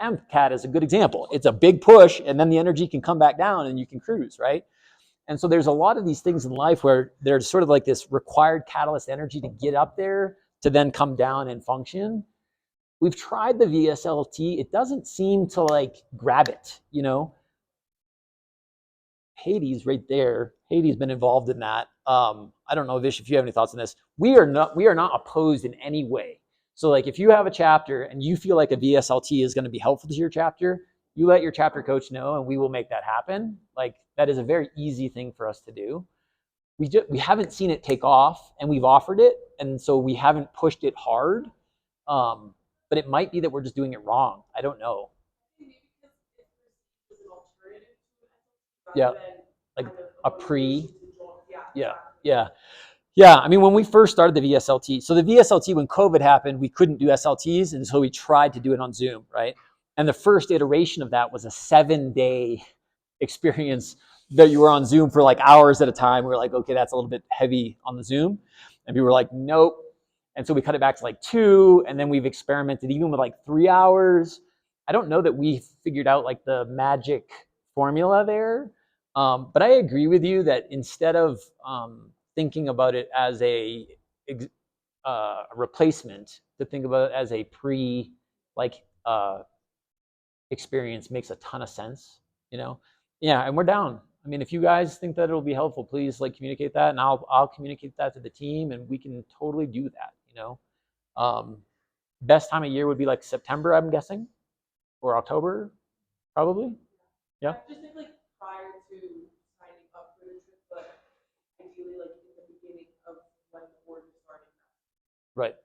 MCAT is a good example. It's a big push and then the energy can come back down and you can cruise, right? And so there's a lot of these things in life where there's sort of like this required catalyst energy to get up there to then come down and function. We've tried the VSLT. It doesn't seem to like grab it, you know? Hades right there. Hades been involved in that. I don't know, Vish, if you have any thoughts on this. We are not opposed in any way. So like if you have a chapter and you feel like a VSLT is going to be helpful to your chapter, you let your chapter coach know and we will make that happen. Like that is a very easy thing for us to do. We haven't seen it take off and we've offered it. And so we haven't pushed it hard. But it might be that we're just doing it wrong. I don't know.
Maybe because it's perceived as an alternative to an SLT
Yeah,
rather than
like
kind of
a
motivation
pre.
to join. Yeah,
Yeah,
exactly.
yeah. Yeah, I mean, when we first started the VSLT, so the VSLT, when COVID happened, we couldn't do SLTs, and so we tried to do it on Zoom, right? And the first iteration of that was a 7-day experience that you were on Zoom for like hours at a time. We were like, okay, that's a little bit heavy on the Zoom. And people were like, nope. And so we cut it back to like 2, and then we've experimented even with like 3 hours. I don't know that we figured out like the magic formula there. But I agree with you that instead of thinking about it as a replacement, to think about it as a pre like experience makes a ton of sense. You know, yeah, and we're down. I mean, if you guys think that it'll be helpful, please like communicate that, and I'll communicate that to the team, and we can totally do that. You know, best time of year would be like September, I'm guessing, or October, probably. Yeah.
I just think like prior to signing up for the trip, but ideally like in the beginning of when the board is starting.
Right.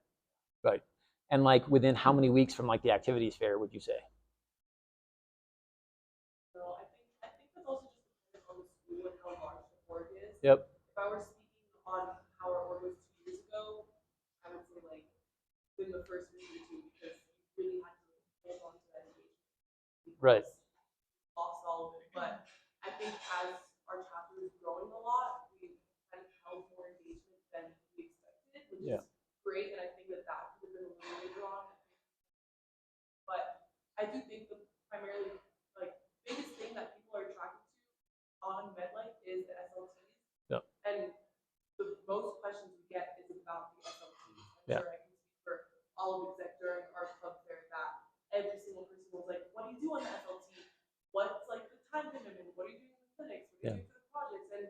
Right. And like within how many weeks from like the activities fair would you say?
So I think that's also just dependent on the school and how large the org is.
Yep.
If I were speaking on how our org was 2 years ago, I would say like within the first week or two because you really had to hold on to that engagement.
Right.
Lost all of it. But I think as our chapter is growing a lot, we kind of held more engagement than we expected, which
Yeah.
is great. And I think that that could have been a little later on. But I do think the primarily like biggest thing that people are attracted to on MedLife is the SLTs.
Yep.
And the most questions we get is about the SLTs. I'm
Yeah.
sure I can speak for all of exec during our club fair that every single person was like, what do you do on the SLT? What's like the time commitment? What are you doing in the clinics? What are you doing for the projects? And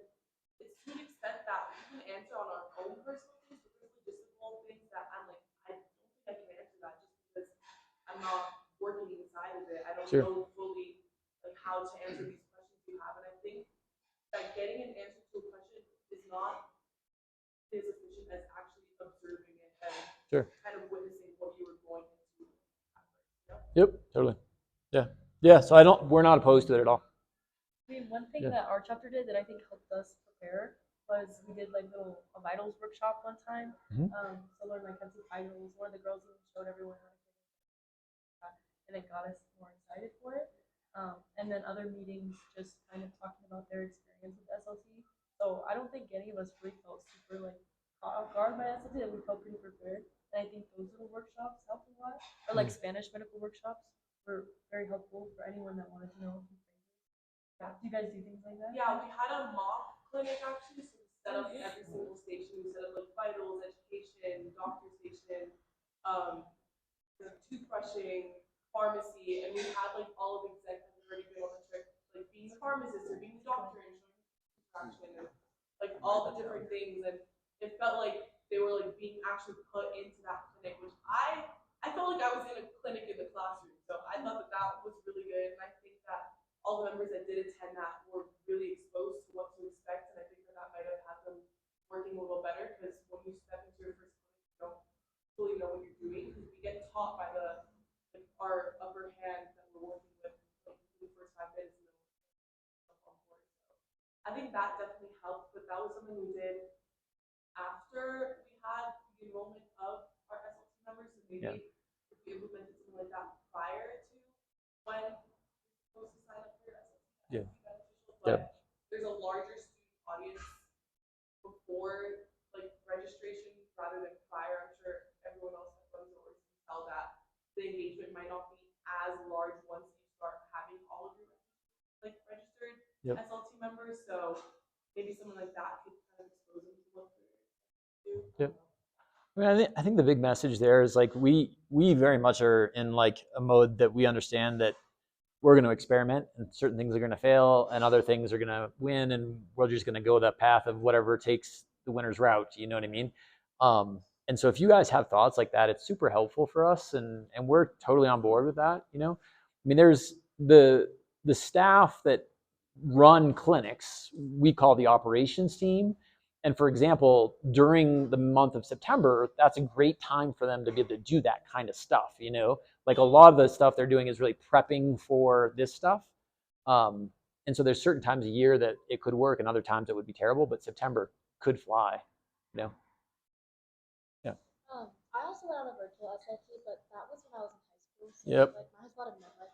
it's to an extent that we can answer on our own personal things, but there's logistical things that I'm like, I don't think I can answer that just because I'm not working inside of it. I don't
Sure.
know fully like how to answer these questions you have. And I think that getting an answer to a question is not as efficient as actually observing it and
Sure.
kind of witnessing what you were going into.
Yep. Totally. Yeah. Yeah. So we're not opposed to it at all.
I mean, one thing
Yeah.
that our chapter did that I think helped us prepare was we did like a vitals workshop one time.
Mhm.
So learn like kinds of vitals. One of the girls even showed everyone how to get that, and it got us more excited for it. And then other meetings just kind of talking about their experience with SLT. So I don't think any of us really felt super like caught off guard by SLT. We felt pretty prepared. And I think those little workshops helped a lot. Or like Spanish medical workshops were very helpful for anyone that wanted to know. Yeah. Do you guys do things like that?
Yeah, we had a mock clinic actually, so we set up every single station. We set up like vitals, education, doctor station, toothbrushing, pharmacy, and we had like all of the execs that had already been on the trip, like being the pharmacist or being the doctor and showing interaction and like all the different things. And it felt like they were like being actually put into that clinic, which I felt like I was in a clinic in the classroom. So I thought that that was really good. And I think that all the members that did attend that were really exposed to what to expect. And I think that that might have had them working a little better because when you step into your first clinic, you don't fully know what you're doing because we get taught by the like our upper hand that we're working with like the first 5 minutes and then on board. So I think that definitely helped, but that was something we did after we had the enrollment of our SLT members. So maybe if we implemented something like that prior to when you're supposed to sign up for your SLT,
Yeah.
beneficial. But there's a larger student audience before like registration rather than prior. I'm sure everyone else that runs the org can tell that the engagement might not be as large once you start having all of your like registered SLT members. So maybe something like that could kind of expose them to what they're doing.
Yep. I mean, I think the big message there is like we very much are in like a mode that we understand that we're going to experiment and certain things are going to fail and other things are going to win, and we're just going to go that path of whatever takes the winner's route. You know what I mean? And so if you guys have thoughts like that, it's super helpful for us, and we're totally on board with that. You know, I mean, there's the staff that run clinics we call the operations team, And for example, during the month of September, that's a great time for them to be able to do that kind of stuff, you know? Like a lot of the stuff they're doing is really prepping for this stuff. And so there's certain times a year that it could work and other times it would be terrible, but September could fly, you know? Yeah.
I also went on a virtual SLT, but that was when I was in high school. So
Yep.
like mine has a lot of MEDLIFE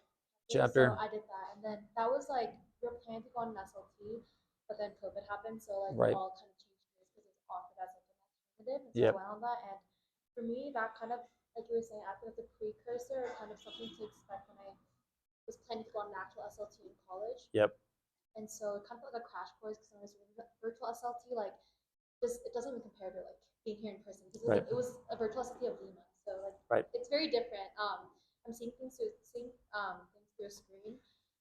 Chapter.
So I did that, and then that was like we were planning to go on an SLT, but then COVID happened, so like
Right.
we all kind of changed gears because it was offered as like an alternative, and so
Yep.
I went on that. And for me, that kind of like you were saying, I feel like the precursor, kind of something to expect when I was planning to go on an actual SLT in college.
Yep.
And so it kind of felt like a crash course because when I was doing the virtual SLT, like just it doesn't even compare to like being here in person because
Right.
it was a virtual SLT of Lima, so like
Right.
it's very different. I'm seeing things through things through a screen,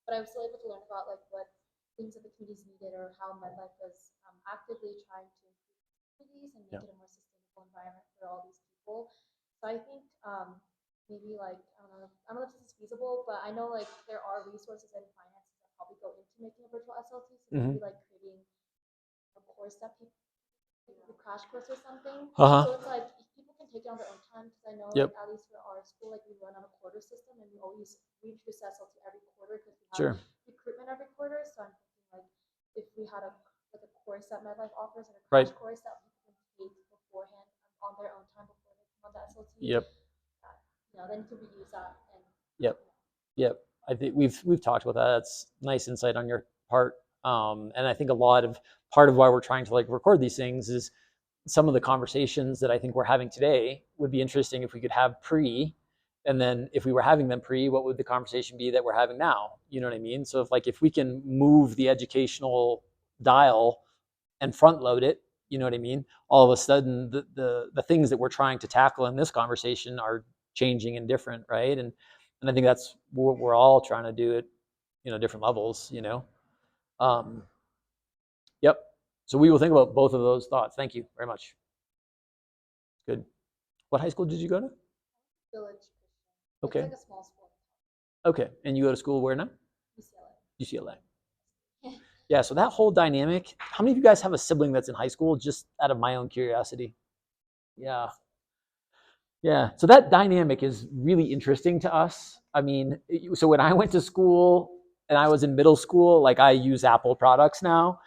but I was still able to learn about like what things that the communities needed or how MedLife was actively trying to improve communities and make
Yeah.
it a more sustainable environment for all these people. So I think maybe like I don't know if this is feasible, but I know like there are resources and finances that probably go into making a virtual SLT. So maybe like creating a course that people a crash course or something.
Uh-huh.
So it's like people can take it on their own time because I know
Yep.
like at least for our school like we run on a quarter system and we introduce SLT every quarter because we have
Sure.
recruitment every quarter. So I'm thinking like if we had a like a course that MedLife offers and a
Right.
crash course that people can take beforehand on their own time before they come on the SLT.
Yep.
Then you can reuse that and
Yep. Yep. I think we've talked about that. That's nice insight on your part. And I think part of why we're trying to like record these things is some of the conversations that I think we're having today would be interesting if we could have pre, and then if we were having them pre, what would the conversation be that we're having now? You know what I mean? So if we can move the educational dial and front load it, you know what I mean? All of a sudden the things that we're trying to tackle in this conversation are changing and different, right? And I think that's what we're all trying to do at different levels, you know. Yep. So we will think about both of those thoughts. Thank you very much. Good. What high school did you go to?
Village.
Okay.
It's like a small school.
Okay. And you go to school where now?
UCLA.
UCLA. Yeah. So that whole dynamic. How many of you guys have a sibling that's in high school? Just out of my own curiosity. Yeah. Yeah. So that dynamic is really interesting to us. I mean, so when I went to school and I was in middle school, like I use Apple products now.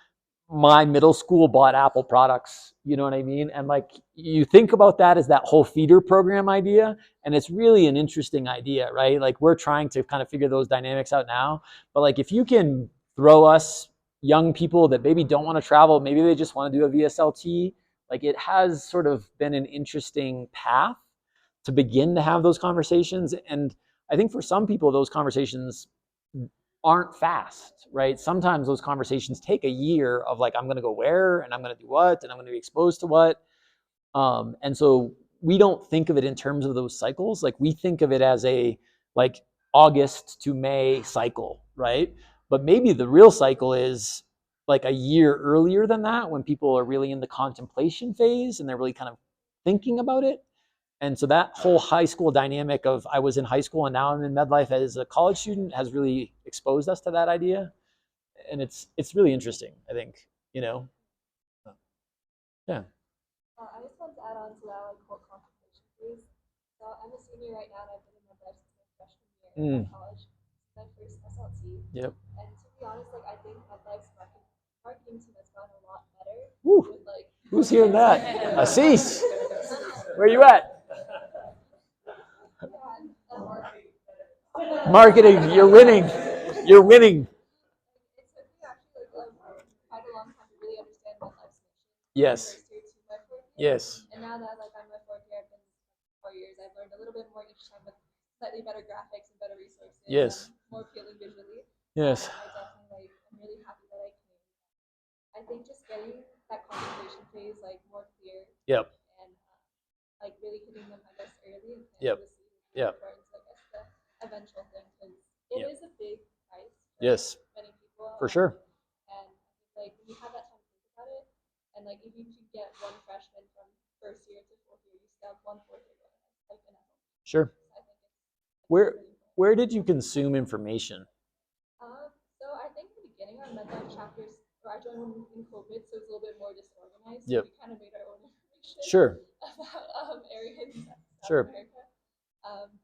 My middle school bought Apple products, you know what I mean? And like you think about that as that whole feeder program idea, and it's really an interesting idea, right? Like we're trying to kind of figure those dynamics out now. But like if you can throw us young people that maybe don't want to travel, maybe they just want to do a VSLT, like it has sort of been an interesting path to begin to have those conversations. And I think for some people, those conversations aren't fast, right? Sometimes those conversations take a year of like, I'm going to go where and I'm going to do what and I'm going to be exposed to what. And so we don't think of it in terms of those cycles. Like we think of it as a like August to May cycle, right? But maybe the real cycle is like a year earlier than that when people are really in the contemplation phase and they're really kind of thinking about it. And so that whole high school dynamic of I was in high school and now I'm in MedLife as a college student has really exposed us to that idea. And it's really interesting, I think, you know. Yeah.
I just want to add on to that like whole contemplation phase. So I'm a senior right now and I've been in MedLife since my freshman year of college. My first SLT.
Yep.
And to be honest, like I think MedLife's marketing team has gotten a lot better.
Woo.
With, like,
Who's hearing that? Assis. Where you at? Marketing, you're winning. You're winning.
It took me actually like quite a long time to really understand MedLife's mission.
Yes.
First year to my fourth year.
Yes.
And now that like I'm my fourth year, I've been 4 years. I've learned a little bit more each time with slightly better graphics and better resources.
Yes.
More appealing visually.
Yes.
I definitely I'm really happy that I came. I think just getting that contemplation phase like more clear.
Yep.
And like really hitting them I guess early and
yep. Yep.
important to I guess the eventual thing because it is a big price.
Yes.
Many people.
For sure.
And like when you have that time to think about it, and like if you could get one freshman from first year to fourth year, you still have one fourth year going like an SLT.
Sure.
So I think it's
Where did you consume information?
So I think in the beginning our MedLife chapters
or I joined in COVID, so it's a little bit more disorganized.
Yep.
So we kind of made our own information
Sure.
about areas in South
Sure.
America.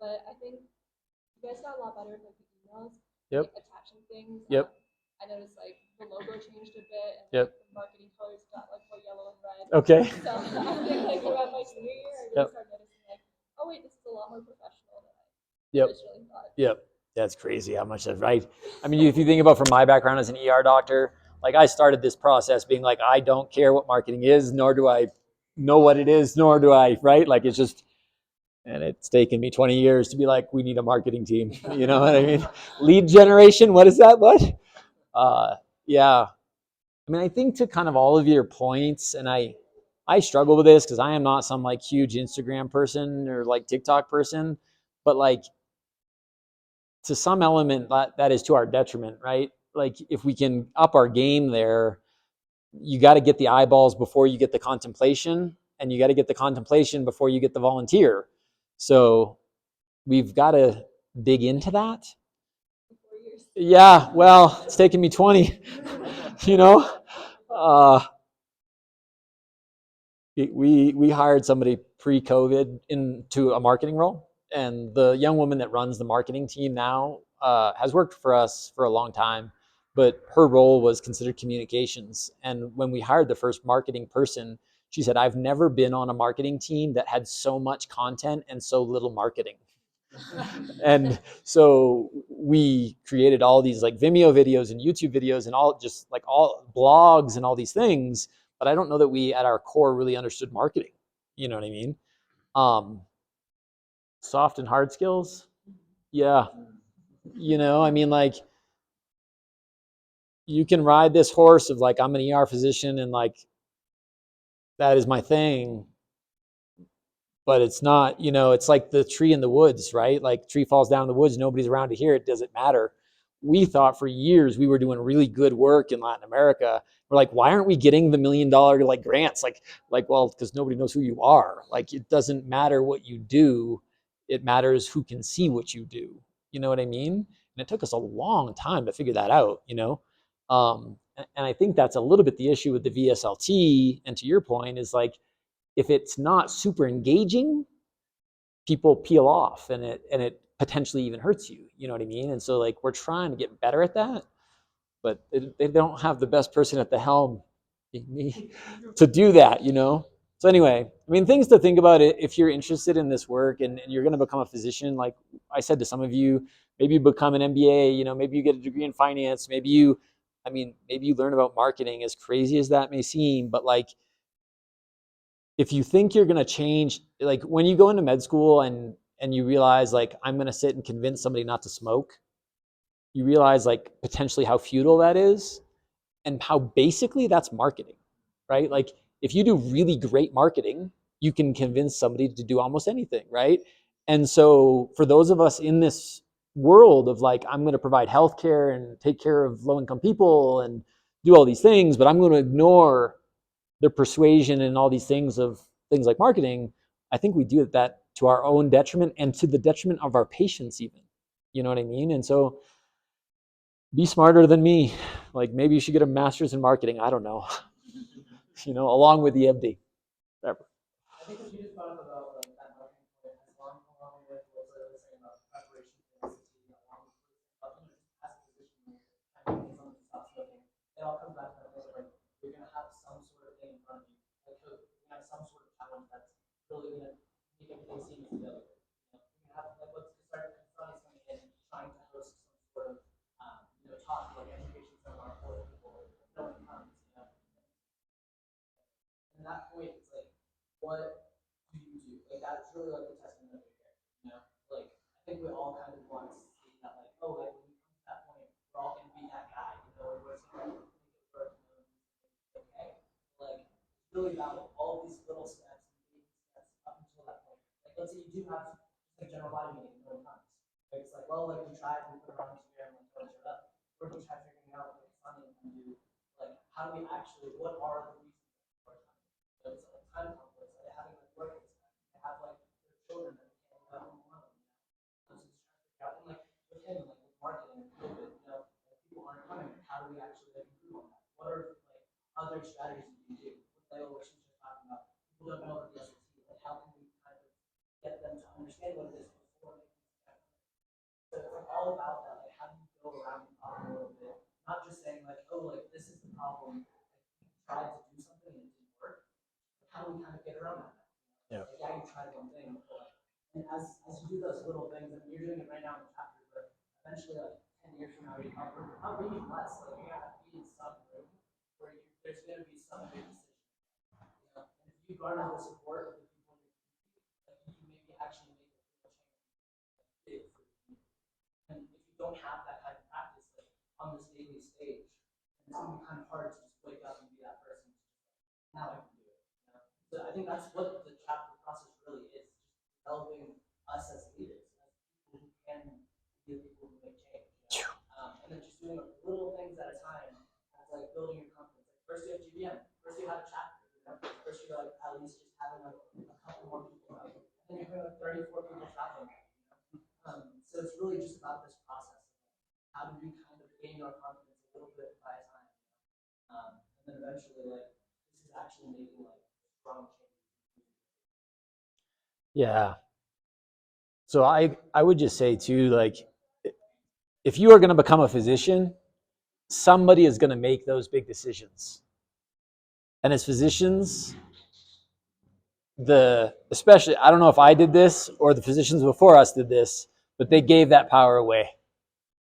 But I think you guys got a lot better with like the emails,
Yep.
like attaching things.
Yep.
I noticed like the logo changed a bit, and
Yep.
like, the marketing colors got like more yellow and red.
Okay.
So I think like throughout my junior year, I really
Yep.
started noticing like, oh wait, this is a lot more professional than I
Yep.
originally thought.
Yep. That's crazy how much that's right. I mean, if you think about from my background as an ER doctor, like I started this process being like, I don't care what marketing is, nor do I know what it is, nor do I, right? Like it's just, and it's taken me 20 years to be like, we need a marketing team. You know what I mean? Lead generation, what is that? What? Yeah. I mean, I think to kind of all of your points, and I struggle with this because I am not some like huge Instagram person or like TikTok person, but like to some element that is to our detriment, right? Like if we can up our game there, you got to get the eyeballs before you get the contemplation, and you got to get the contemplation before you get the volunteer. So we've got to dig into that. Yeah, well, it's taken me 20, you know. We hired somebody pre-COVID into a marketing role, and the young woman that runs the marketing team now has worked for us for a long time, but her role was considered communications. And when we hired the first marketing person, she said, I've never been on a marketing team that had so much content and so little marketing. And so we created all these like Vimeo videos and YouTube videos and all just like all blogs and all these things, but I don't know that we at our core really understood marketing. You know what I mean? Soft and hard skills. Yeah. You know, I mean, like you can ride this horse of like, I'm an ER physician and like, that is my thing. But it's not, you know, it's like the tree in the woods, right? Like tree falls down in the woods, nobody's around to hear it, doesn't matter. We thought for years we were doing really good work in Latin America. We're like, why aren't we getting the $1 million like grants? Like, well, because nobody knows who you are. Like it doesn't matter what you do, it matters who can see what you do. You know what I mean? And it took us a long time to figure that out, you know? And I think that's a little bit the issue with the VSLT. And to your point, is like, if it's not super engaging, people peel off and it potentially even hurts you. You know what I mean? And so like we're trying to get better at that, but they don't have the best person at the helm, me, to do that, you know? So anyway, I mean, things to think about it if you're interested in this work and you're going to become a physician. Like I said to some of you, maybe you become an MBA, you know, maybe you get a degree in finance, maybe you learn about marketing, as crazy as that may seem, but like, if you think you're going to change, like when you go into med school and you realize like I'm going to sit and convince somebody not to smoke, you realize like potentially how futile that is and how basically that's marketing, right? Like if you do really great marketing, you can convince somebody to do almost anything, right? And so for those of us in this world of like, I'm going to provide healthcare and take care of low income people and do all these things, but I'm going to ignore the persuasion and all these things of things like marketing, I think we do that to our own detriment and to the detriment of our patients even. You know what I mean? And so be smarter than me. Like maybe you should get a master's in marketing. I don't know. You know, along with the MD. Whatever.
I think what you just brought up about like that marketing point, along with what I was saying about preparation for NCT, along with as a physician, kind of someone to stop smoking, it all comes back to that place of like you're gonna have some sort of thing in front of you, like you're gonna have some sort of challenge that's really gonna make everything seem as failure. You have like what's starting Sonny's coming in and trying to host some sort of talk like education seminar for people, no one comes, and that point, it's like, what do you do? Like that's really like the testament of your character, Like I think we all kind of want to see that, like, oh, like when we come to that point, we're all gonna be that guy, we're just gonna make it work, okay. Like it's really about all these little steps and baby steps up until that point. Like let's say you do have like general body meeting no times. Like it's like, well, like we tried, we put it on Instagram and like showed up. Or we try figuring out like Sunny can do, like how do we actually, what are the reasons for time? It's like time conflicts, like having like work experience, they have like their children that they can't have them alone. So just trying to figure out, and like with him, like with marketing and COVID, like people aren't coming. How do we actually like improve on that? what are like other strategies you can do? Like what she was just talking about, people don't know about the SLT, like how can we kind of get them to understand what it is before making the step? So it's like all about that, like how do you go around the problem a little bit, not just saying like, oh, like this is the problem, like, you tried to do something and it didn't work. How do we kind of get around that?
Yeah.
Like, yeah, you tried one thing, but and as you do those little things, I mean, you're doing it right now in the chapter, but eventually, like 10 years from now, you're probably even less. Like you're gonna have to be in some room where there's gonna be some big decision. You know, and if you garner the support of the people in your community, like you can maybe actually make a real change big for the community. And if you don't have that kind of practice, like on this daily stage, then it's gonna be kind of hard to just wake up and be that person. Now I can do it. You know? So I think that's what the chapter process really is, just developing us as leaders, as people who can be the people who make change. You know? And then just doing little things at a time, as like building your confidence. Like first you have GBM, first you have a chapter, you know? First you're like at least just having like a couple more people out. And then you're having like 34 people traveling. You know? So it's really just about this process. How do we kind of gain our confidence a little bit by time? And then eventually, like, this is actually making like strong changes.
Yeah. So I would just say too, like, if you are going to become a physician, somebody is going to make those big decisions. And as physicians, especially, I don't know if I did this or the physicians before us did this, but they gave that power away.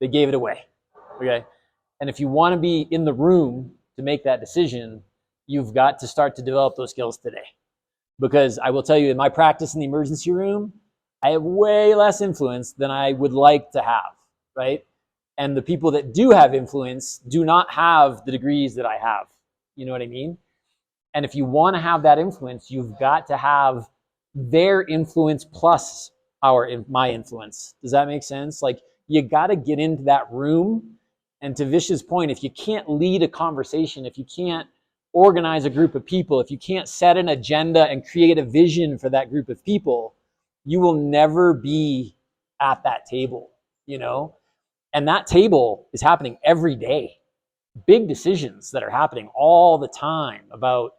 They gave it away. Okay. And if you want to be in the room to make that decision, you've got to start to develop those skills today. Because I will tell you, in my practice in the emergency room, I have way less influence than I would like to have, right? And the people that do have influence do not have the degrees that I have. You know what I mean? And if you want to have that influence, you've got to have their influence plus my influence. Does that make sense? Like, you got to get into that room. And to Vish's point, if you can't lead a conversation, if you can't organize a group of people, if you can't set an agenda and create a vision for that group of people, you will never be at that table, you know? And that table is happening every day. Big decisions that are happening all the time about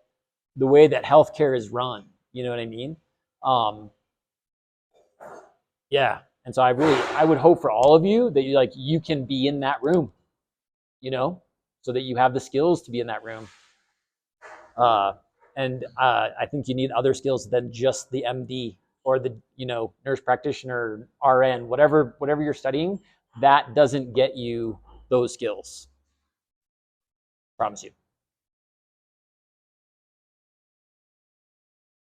the way that healthcare is run. You know what I mean? Yeah. And so I would hope for all of you that you can be in that room, you know, so that you have the skills to be in that room. And I think you need other skills than just the MD or the, nurse practitioner, RN, whatever you're studying. That doesn't get you those skills. Promise you.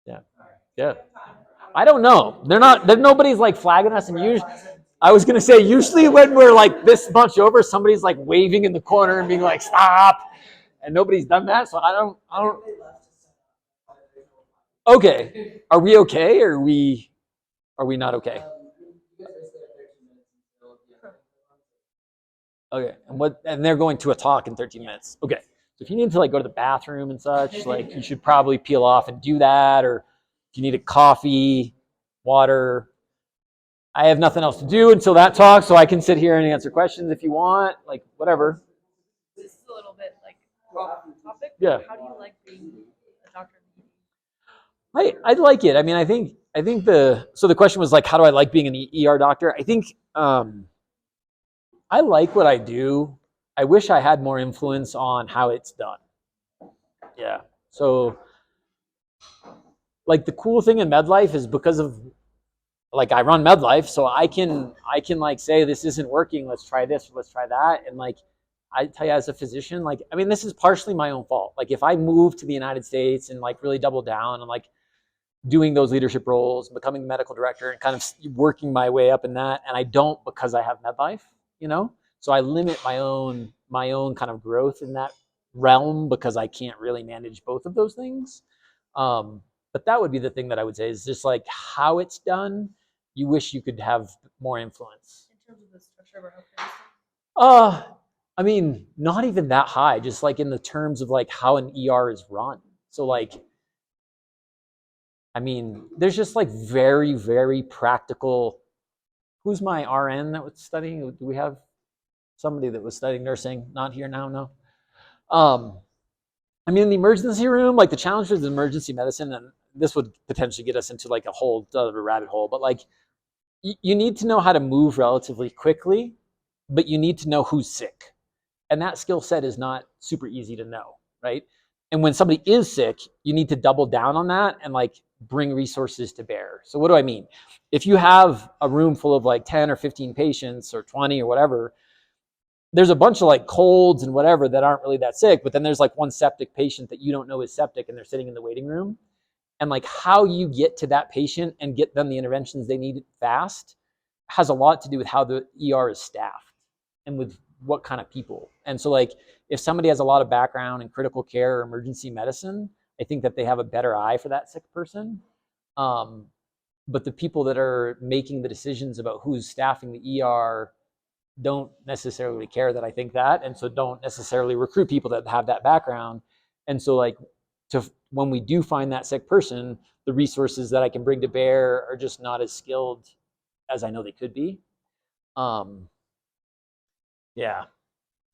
Yeah. Yeah. I don't know. Nobody's like flagging us, and I was gonna say usually when we're like this bunch over, somebody's like waving in the corner and being like, "Stop!" And nobody's done that, so I don't. Okay, are we okay, or are we not okay? Okay, and they're going to a talk in 13 minutes. Okay, so if you need to like go to the bathroom and such, like you should probably peel off and do that, or if you need a coffee, water. I have nothing else to do until that talk, so I can sit here and answer questions if you want, like whatever.
This is a little bit like off topic.
Yeah.
How do you like being a doctor?
I like it. I mean, I think the question was like, how do I like being an ER doctor? I think I like what I do. I wish I had more influence on how it's done. Yeah. So like the cool thing in MedLife is because of like I run MedLife, so I can like say this isn't working, let's try this, or let's try that. And like I tell you as a physician, like I mean this is partially my own fault. Like if I moved to the United States and like really double down and like doing those leadership roles, becoming the medical director and kind of working my way up in that, and I don't because I have MedLife, so I limit my own kind of growth in that realm because I can't really manage both of those things. But that would be the thing that I would say is just like how it's done. You wish you could have more influence.
In terms of the structure of our healthcare system?
I mean, not even that high, just like in the terms of like how an ER is run. So like, I mean, there's just like very, very practical. Who's my RN that was studying? Do we have somebody that was studying nursing? Not here now, no. I mean, in the emergency room, like the challenge with emergency medicine, and this would potentially get us into like a whole other rabbit hole, but like you need to know how to move relatively quickly, but you need to know who's sick. And that skill set is not super easy to know, right? And when somebody is sick, you need to double down on that and like bring resources to bear. So what do I mean? If you have a room full of like 10 or 15 patients or 20 or whatever, there's a bunch of like colds and whatever that aren't really that sick, but then there's like one septic patient that you don't know is septic and they're sitting in the waiting room. And like how you get to that patient and get them the interventions they need fast has a lot to do with how the ER is staffed and with what kind of people. And so like if somebody has a lot of background in critical care or emergency medicine, I think that they have a better eye for that sick person. But the people that are making the decisions about who's staffing the ER don't necessarily care that I think that, and so don't necessarily recruit people that have that background. And so like when we do find that sick person, the resources that I can bring to bear are just not as skilled as I know they could be. Yeah,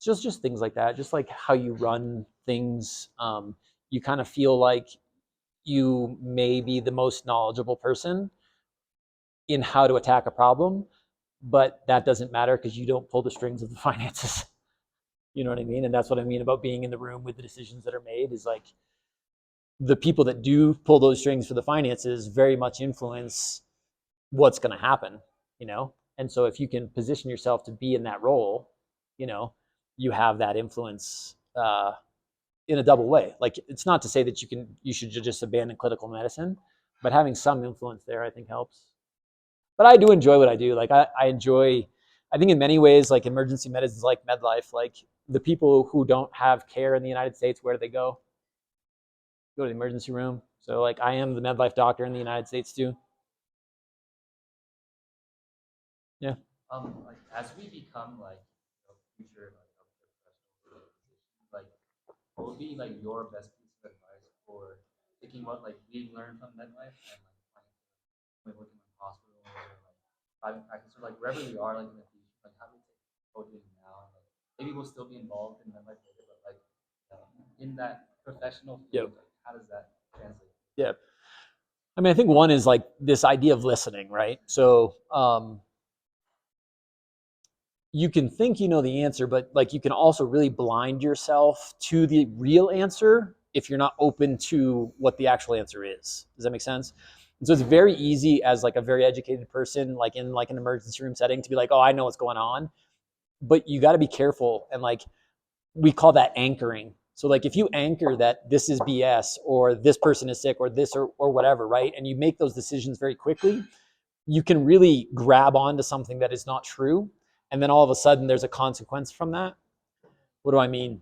just things like that, just like how you run things. You kind of feel like you may be the most knowledgeable person in how to attack a problem, but that doesn't matter because you don't pull the strings of the finances. You know what I mean? And that's what I mean about being in the room with the decisions that are made, is like the people that do pull those strings for the finances very much influence what's going to happen, you know? And so if you can position yourself to be in that role, you know, you have that influence in a double way. Like it's not to say that you should just abandon clinical medicine, but having some influence there, I think helps. But I do enjoy what I do. Like I enjoy, I think in many ways, like emergency medicine is like MEDLIFE. Like the people who don't have care in the United States, where do they go? Go to the emergency room. So like I am the MEDLIFE doctor in the United States too. Yeah.
Like as we become like future like healthcare professionals, like what would be like your best piece of advice for taking what like we've learned from MedLife and like working in hospitals or like private practice or like wherever we are like in the future, like how do we take what we're doing now? And, like maybe we'll still be involved in MedLife later, but like in that professional field, like, how does that translate?
Yeah. I mean, I think one is like this idea of listening, right? So you can think you know the answer, but like you can also really blind yourself to the real answer if you're not open to what the actual answer is. Does that make sense? And so it's very easy as like a very educated person, like in like an emergency room setting, to be like, oh, I know what's going on. But you got to be careful. And like we call that anchoring. So like if you anchor that this is BS or this person is sick or this or whatever, right? And you make those decisions very quickly, you can really grab onto something that is not true. And then all of a sudden there's a consequence from that. What do I mean?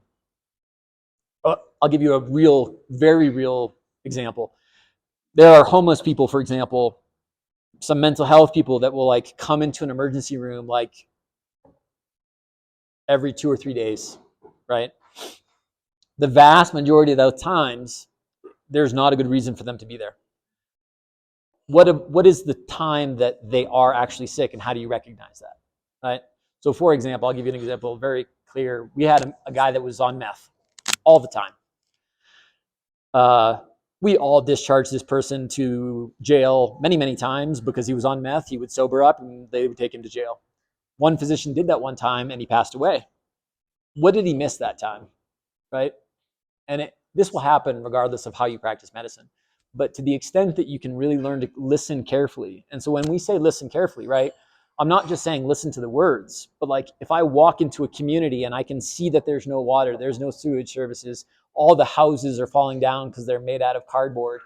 I'll give you a real, very real example. There are homeless people, for example, some mental health people that will like come into an emergency room like every 2 or 3 days, right? The vast majority of those times, there's not a good reason for them to be there. What is the time that they are actually sick, and how do you recognize that, right? So for example, I'll give you an example, very clear. We had a guy that was on meth all the time. We all discharged this person to jail many, many times because he was on meth. He would sober up and they would take him to jail. One physician did that one time and he passed away. What did he miss that time, right? And this will happen regardless of how you practice medicine. But to the extent that you can really learn to listen carefully. And so when we say listen carefully, right, I'm not just saying listen to the words, but like if I walk into a community and I can see that there's no water, there's no sewage services, all the houses are falling down because they're made out of cardboard.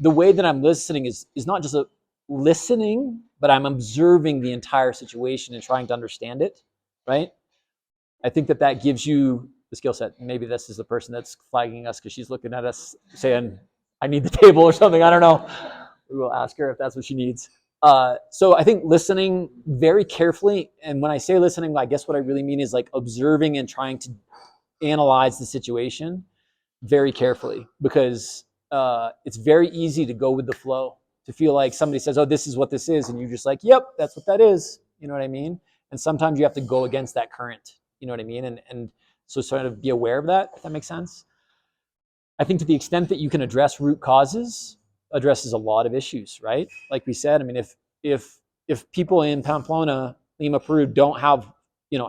The way that I'm listening is not just a listening, but I'm observing the entire situation and trying to understand it, right? I think that gives you the skill set. Maybe this is the person that's flagging us because she's looking at us saying, I need the table or something. I don't know. We will ask her if that's what she needs. So I think listening very carefully. And when I say listening, I guess what I really mean is like observing and trying to analyze the situation very carefully, because it's very easy to go with the flow, to feel like somebody says, oh, this is what this is. And you're just like, yep, that's what that is. You know what I mean? And sometimes you have to go against that current. You know what I mean? And So sort of be aware of that, if that makes sense. I think to the extent that you can address root causes, addresses a lot of issues, right? Like we said, I mean, if people in Pamplona, Lima, Peru don't have,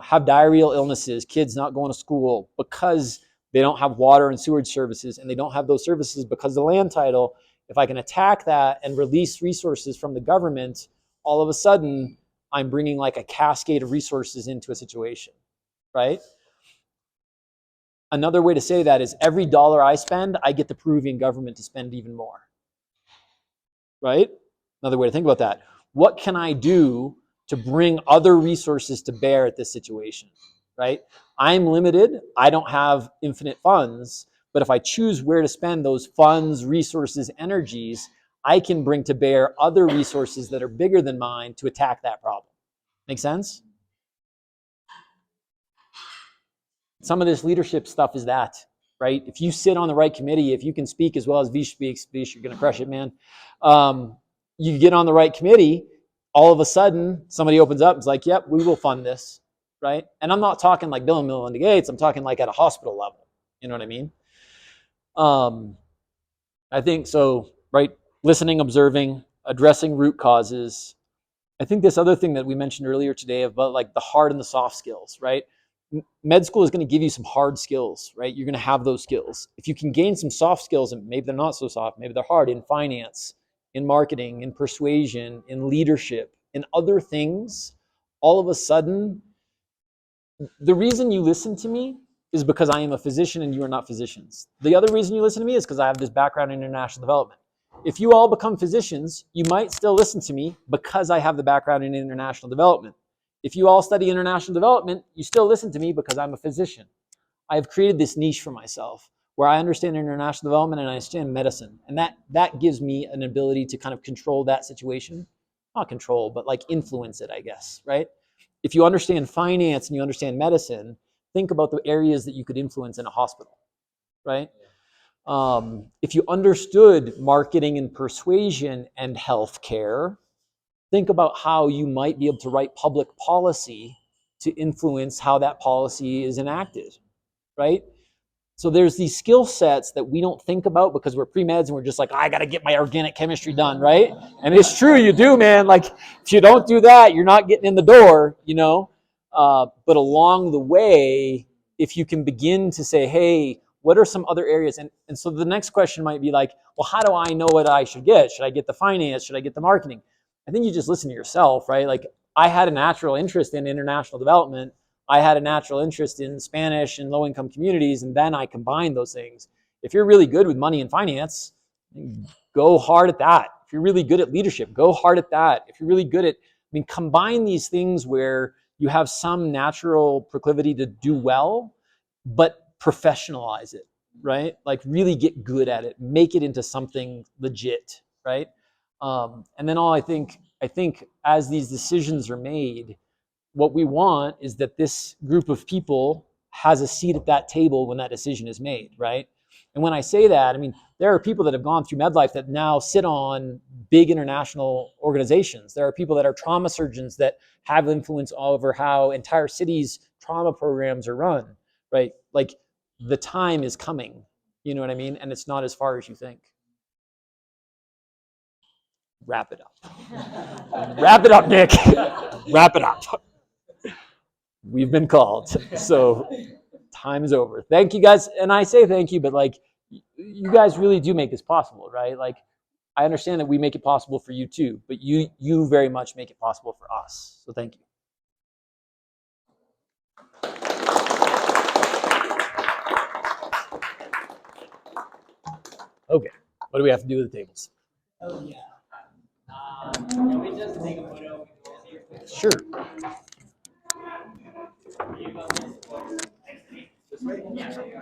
have diarrheal illnesses, kids not going to school because they don't have water and sewage services, and they don't have those services because of the land title, if I can attack that and release resources from the government, all of a sudden I'm bringing like a cascade of resources into a situation, right? Another way to say that is every dollar I spend, I get the Peruvian government to spend even more, right? Another way to think about that. What can I do to bring other resources to bear at this situation, right? I'm limited. I don't have infinite funds, but if I choose where to spend those funds, resources, energies, I can bring to bear other resources that are bigger than mine to attack that problem. Make sense? Some of this leadership stuff is that, right? If you sit on the right committee, if you can speak as well as Vish speaks, Vish, you're going to crush it, man. You get on the right committee, all of a sudden somebody opens up and is like, yep, we will fund this, right? And I'm not talking like Bill and Melinda Gates. I'm talking like at a hospital level. You know what I mean? I think so, right? Listening, observing, addressing root causes. I think this other thing that we mentioned earlier today about like the hard and the soft skills, right? Med school is going to give you some hard skills, right? You're going to have those skills. If you can gain some soft skills, and maybe they're not so soft, maybe they're hard in finance, in marketing, in persuasion, in leadership, in other things, all of a sudden, the reason you listen to me is because I am a physician and you are not physicians. The other reason you listen to me is because I have this background in international development. If you all become physicians, you might still listen to me because I have the background in international development. If you all study international development, you still listen to me because I'm a physician. I have created this niche for myself where I understand international development and I understand medicine. And that gives me an ability to kind of control that situation. Not control, but like influence it, I guess, right? If you understand finance and you understand medicine, think about the areas that you could influence in a hospital, right? If you understood marketing and persuasion and healthcare, think about how you might be able to write public policy to influence how that policy is enacted, right? So there's these skill sets that we don't think about because we're pre-meds and we're just like, I got to get my organic chemistry done, right? And it's true, you do, man. Like if you don't do that, you're not getting in the door, But along the way, if you can begin to say, hey, what are some other areas? And so the next question might be like, well, how do I know what I should get? Should I get the finance? Should I get the marketing? I think you just listen to yourself, right? Like I had a natural interest in international development. I had a natural interest in Spanish and low-income communities, and then I combined those things. If you're really good with money and finance, go hard at that. If you're really good at leadership, go hard at that. If you're really good at, combine these things where you have some natural proclivity to do well, but professionalize it, right? Like really get good at it, make it into something legit, right? And then I think as these decisions are made, what we want is that this group of people has a seat at that table when that decision is made, right? And when I say that, there are people that have gone through MedLife that now sit on big international organizations. There are people that are trauma surgeons that have influence over how entire cities' trauma programs are run, right? Like the time is coming, you know what I mean? And it's not as far as you think. Wrap it up. Wrap it up, Nick. Wrap it up. We've been called. So time is over. Thank you guys. And I say thank you, but like you guys really do make this possible, right? Like I understand that we make it possible for you too, but you very much make it possible for us. So thank you. Okay. What do we have to do with the tables?
Oh, yeah. Can we just take a photo?
Sure.
This way? Yeah.